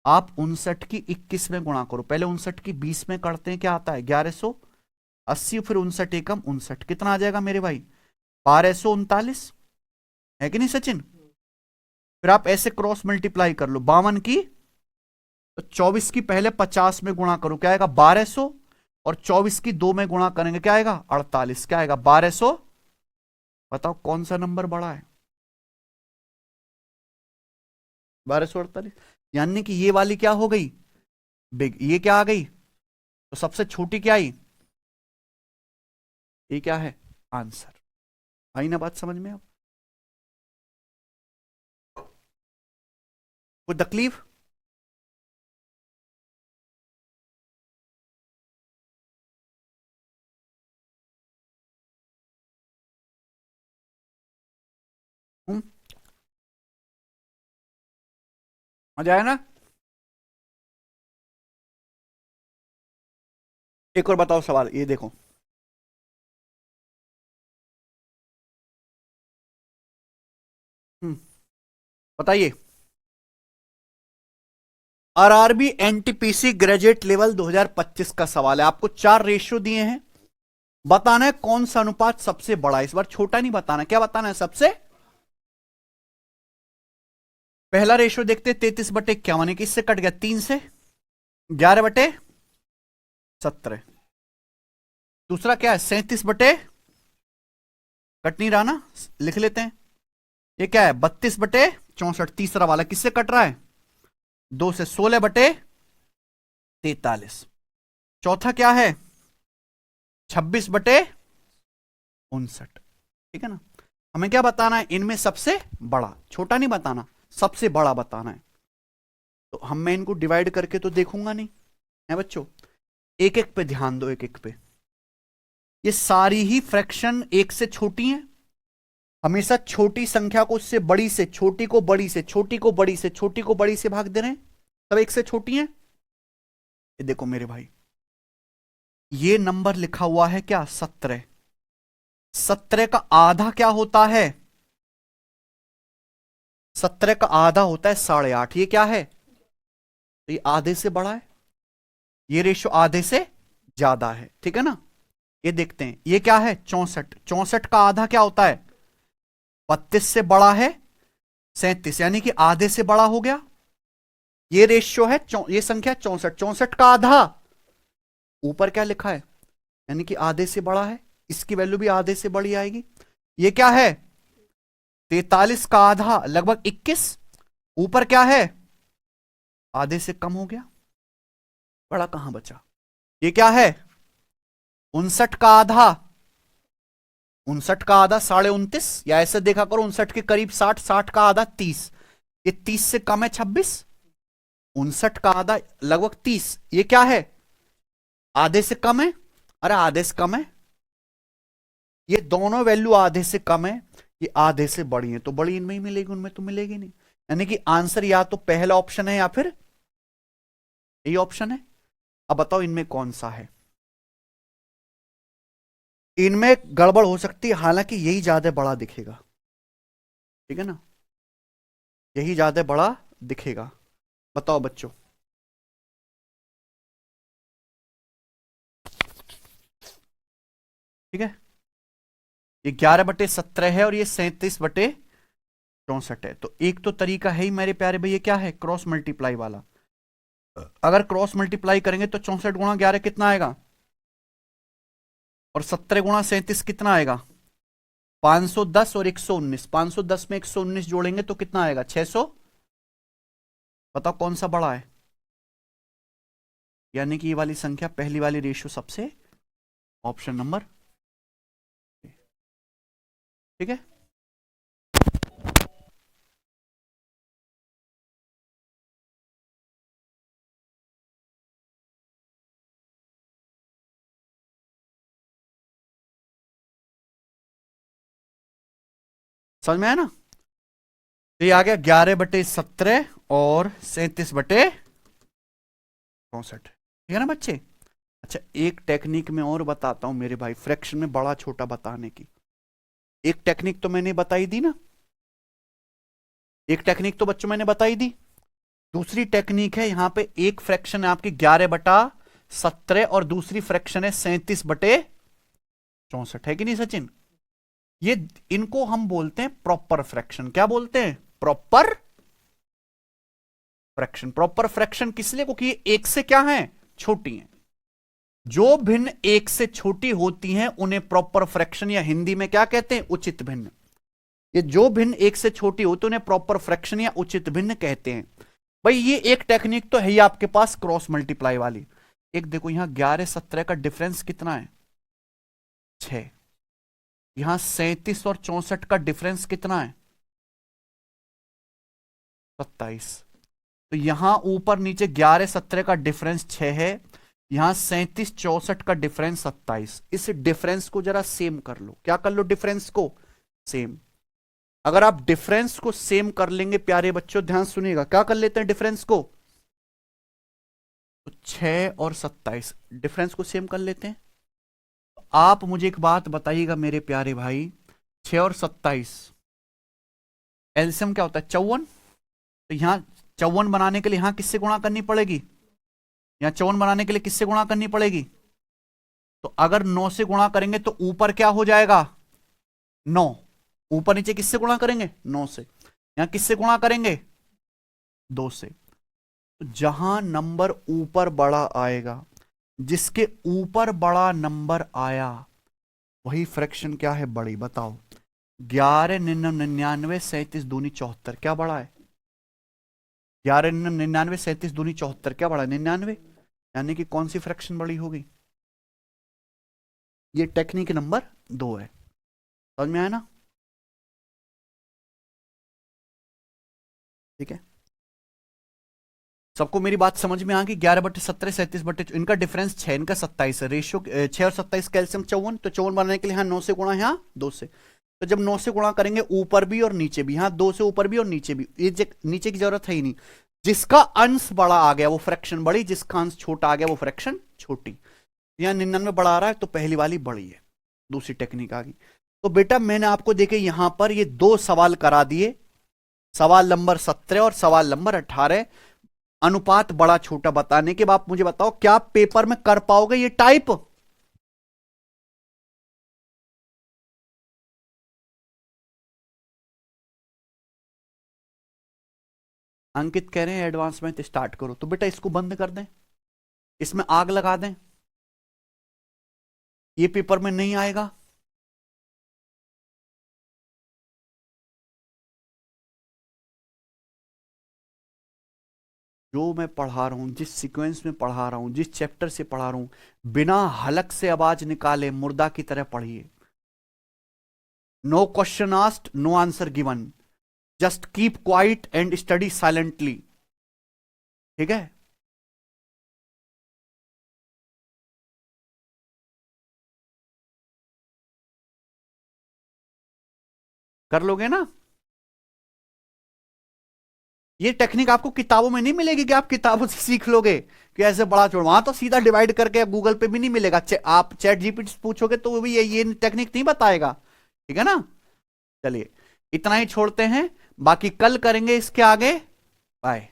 आप 59 की 21 में गुणा करो, पहले 59 की 20 में करते हैं, क्या आता है, 1180, फिर 59 एकम 59, कितना आ जाएगा मेरे भाई, 1239, है कि नहीं सचिन। फिर आप ऐसे क्रॉस मल्टीप्लाई कर लो, 52 की, तो 24 की पहले 50 में गुणा करो, क्या आएगा, 1200, और 24 की 2 में गुणा करेंगे, क्या आएगा, 48, क्या आएगा, 1200। बताओ कौन सा नंबर बड़ा है, 1248, यानी कि ये वाली क्या हो गई, बिग, ये क्या आ गई, तो सबसे छोटी क्या आई, ये क्या है, आंसर। आई ना बात समझ में, अब कोई तकलीफ। मजा आया ना? एक और बताओ सवाल, ये देखो। बताइए। आरआरबी एनटीपीसी ग्रेजुएट लेवल 2025 का सवाल है। आपको 4 रेशियो दिए हैं, बताना है कौन सा अनुपात सबसे बड़ा है। इस बार छोटा नहीं बताना, क्या बताना है? सबसे पहला रेशियो देखते 33/51, किससे कट गया? 3 से। 11/17। दूसरा क्या है? 37 कट नहीं रहा ना, लिख लेते हैं। ये क्या है? 32/64। तीसरा वाला किससे कट रहा है? 2 से। 16/43। चौथा क्या है? 26/59। ठीक है ना? हमें क्या बताना है? इनमें सबसे बड़ा, छोटा नहीं बताना, सबसे बड़ा बताना है। तो हम मैं इनको डिवाइड करके तो देखूंगा नहीं है बच्चों, एक एक पे ध्यान दो, एक एक पे। ये सारी ही फ्रैक्शन एक से छोटी हैं। हमेशा छोटी संख्या को उससे बड़ी से, छोटी को बड़ी से, छोटी को बड़ी से, छोटी को बड़ी से भाग दे रहे हैं, सब एक से छोटी हैं। ये देखो मेरे भाई, ये नंबर लिखा हुआ है क्या? 17। 17 का आधा क्या होता है? 17 का आधा होता है 8.5। ये क्या है? तो ये आधे से बड़ा है, ये रेशियो आधे से ज्यादा है। ठीक है ना? ये देखते हैं, ये क्या है? 64। 64 का आधा क्या होता है? 32 से बड़ा है 37, यानी कि आधे से बड़ा हो गया। ये रेशियो है, ये संख्या 64। 64 का आधा ऊपर क्या लिखा है? यानी कि आधे से बड़ा है, इसकी वैल्यू भी आधे से बड़ी आएगी। ये क्या है? 43 का आधा लगभग 21, ऊपर क्या है? आधे से कम हो गया, बड़ा कहां बचा? ये क्या है? 59 का आधा। 59 का आधा 29.5, या ऐसे देखा करो 59 के करीब 60, 60 का आधा 30, ये 30 से कम है 26। 59 का आधा लगभग 30, ये क्या है? आधे से कम है। अरे आधे से कम है, ये दोनों वैल्यू आधे से कम है, ये आधे से बड़ी है, तो बड़ी इनमें ही मिलेगी, उनमें तो मिलेगी नहीं। यानी कि आंसर या तो पहला ऑप्शन है या फिर यही ऑप्शन है। अब बताओ इनमें कौन सा है? इनमें गड़बड़ हो सकती है, हालांकि यही ज्यादा बड़ा दिखेगा। ठीक है ना? यही ज्यादा बड़ा दिखेगा। बताओ बच्चों। ठीक है, ये 11/17 है और ये 37/64 है। तो एक तो तरीका है ही मेरे प्यारे भाई, ये क्या है? क्रॉस मल्टीप्लाई वाला। अगर क्रॉस मल्टीप्लाई करेंगे तो 64 गुणा 11 कितना आएगा? और 17 गुणा 37 कितना आएगा? 510 और 119। 510 में 119 जोड़ेंगे तो कितना आएगा? 600। बताओ कौन सा बड़ा है? यानी कि ये वाली संख्या, पहली वाली रेशियो सबसे, ऑप्शन नंबर। ठीक है? समझ में आया ना? तो ये आ गया 11/17 और 37/64। ठीक है ना बच्चे? अच्छा, एक टेक्निक में और बताता हूं मेरे भाई, फ्रैक्शन में बड़ा छोटा बताने की। एक टेक्निक तो मैंने बताई दी ना, एक टेक्निक तो बच्चों मैंने बताई दी। दूसरी टेक्निक है, यहां पे एक फ्रैक्शन है आपकी 11/17 और दूसरी फ्रैक्शन है 37/64, है कि नहीं सचिन? ये इनको हम बोलते हैं प्रॉपर फ्रैक्शन। क्या बोलते हैं? Proper fraction. प्रॉपर फ्रैक्शन किस लिए? क्योंकि ये एक से क्या है? छोटी हैं। जो भिन्न एक से छोटी होती हैं उन्हें प्रॉपर फ्रैक्शन, या हिंदी में क्या कहते हैं? उचित भिन्न। ये जो भिन्न एक से छोटी होती है उन्हें प्रॉपर फ्रैक्शन या उचित भिन्न कहते हैं। भाई ये एक टेक्निक तो है ही आपके पास क्रॉस मल्टीप्लाई वाली। एक देखो यहां 11-17 का डिफरेंस कितना है? 6। यहां 37 और 64 का डिफरेंस कितना है? 27। तो यहां ऊपर नीचे 11-17 का डिफरेंस 6 है, यहां 37-64 का डिफरेंस 27। इस डिफरेंस को जरा सेम कर लो। क्या कर लो? डिफरेंस को सेम। अगर आप डिफरेंस को सेम कर लेंगे प्यारे बच्चों, ध्यान सुनिएगा, क्या कर लेते हैं डिफरेंस को, तो 6 और 27 डिफरेंस को सेम कर लेते हैं। तो आप मुझे एक बात बताइएगा मेरे प्यारे भाई, 6 और 27 एलसीएम क्या होता है, 54। तो यहां 54 बनाने के लिए यहां किससे गुणा करनी पड़ेगी, यहां 54 बनाने के लिए किससे गुणा करनी पड़ेगी, तो अगर 9 से गुणा करेंगे तो ऊपर क्या हो जाएगा 9, ऊपर नीचे किससे गुणा करेंगे 9 से, यहां किससे गुणा करेंगे 2 से। तो जहां नंबर ऊपर बड़ा आएगा, जिसके ऊपर बड़ा नंबर आया वही फ्रैक्शन क्या है बड़ी, बताओ 11 99 37 दूनी 74 क्या बड़ा है, 11 99 37 दूनी 74 क्या बड़ा है 99, यानी कि कौन सी फ्रैक्शन बड़ी होगी, ये टेक्निक नंबर 2 है। समझ में आया ना, ठीक है, सबको मेरी बात समझ में आ गई। 11/17 37 इनका डिफरेंस 6 इनका 27 है, रेशियो 6 और 27 कैल्शियम 54, तो 54 बनाने के लिए यहाँ 9 से गुणा, यहाँ 2 से, तो जब 9 से गुणा करेंगे ऊपर भी और नीचे भी, यहाँ 2 से ऊपर भी और नीचे भी, ये नीचे की जरूरत है ही नहीं, जिसका अंश बड़ा आ गया वो फ्रैक्शन बड़ी, जिसका अंश छोटा आ गया वो फ्रैक्शन छोटी। यहाँ 99 बड़ा आ रहा है तो पहली वाली बड़ी है, दूसरी टेक्निक आ गई। तो बेटा मैंने आपको देखे यहां पर ये 2 सवाल करा दिए, सवाल नंबर 17 और सवाल नंबर 18, अनुपात बड़ा छोटा बताने के बाद मुझे बताओ क्या आप पेपर में कर पाओगे ये टाइप, अंकित कह रहे हैं एडवांस में स्टार्ट करो, तो बेटा इसको बंद कर दें, इसमें आग लगा दें, ये पेपर में नहीं आएगा। जो मैं पढ़ा रहा हूं, जिस सीक्वेंस में पढ़ा रहा हूं, जिस चैप्टर से पढ़ा रहा हूं, बिना हलक से आवाज निकाले मुर्दा की तरह पढ़िए। No question asked, no answer given, just keep quiet and study silently, ठीक है। कर लोगे ना, ये टेक्निक आपको किताबों में नहीं मिलेगी कि आप किताबों से सीख लोगे कि ऐसे बड़ा छोड़, वहां तो सीधा डिवाइड करके गूगल पे भी नहीं मिलेगा, आप चैट जीपीटी पूछोगे तो वो भी ये टेक्निक नहीं बताएगा, ठीक है ना। चलिए इतना ही छोड़ते हैं, बाकी कल करेंगे इसके आगे, बाय।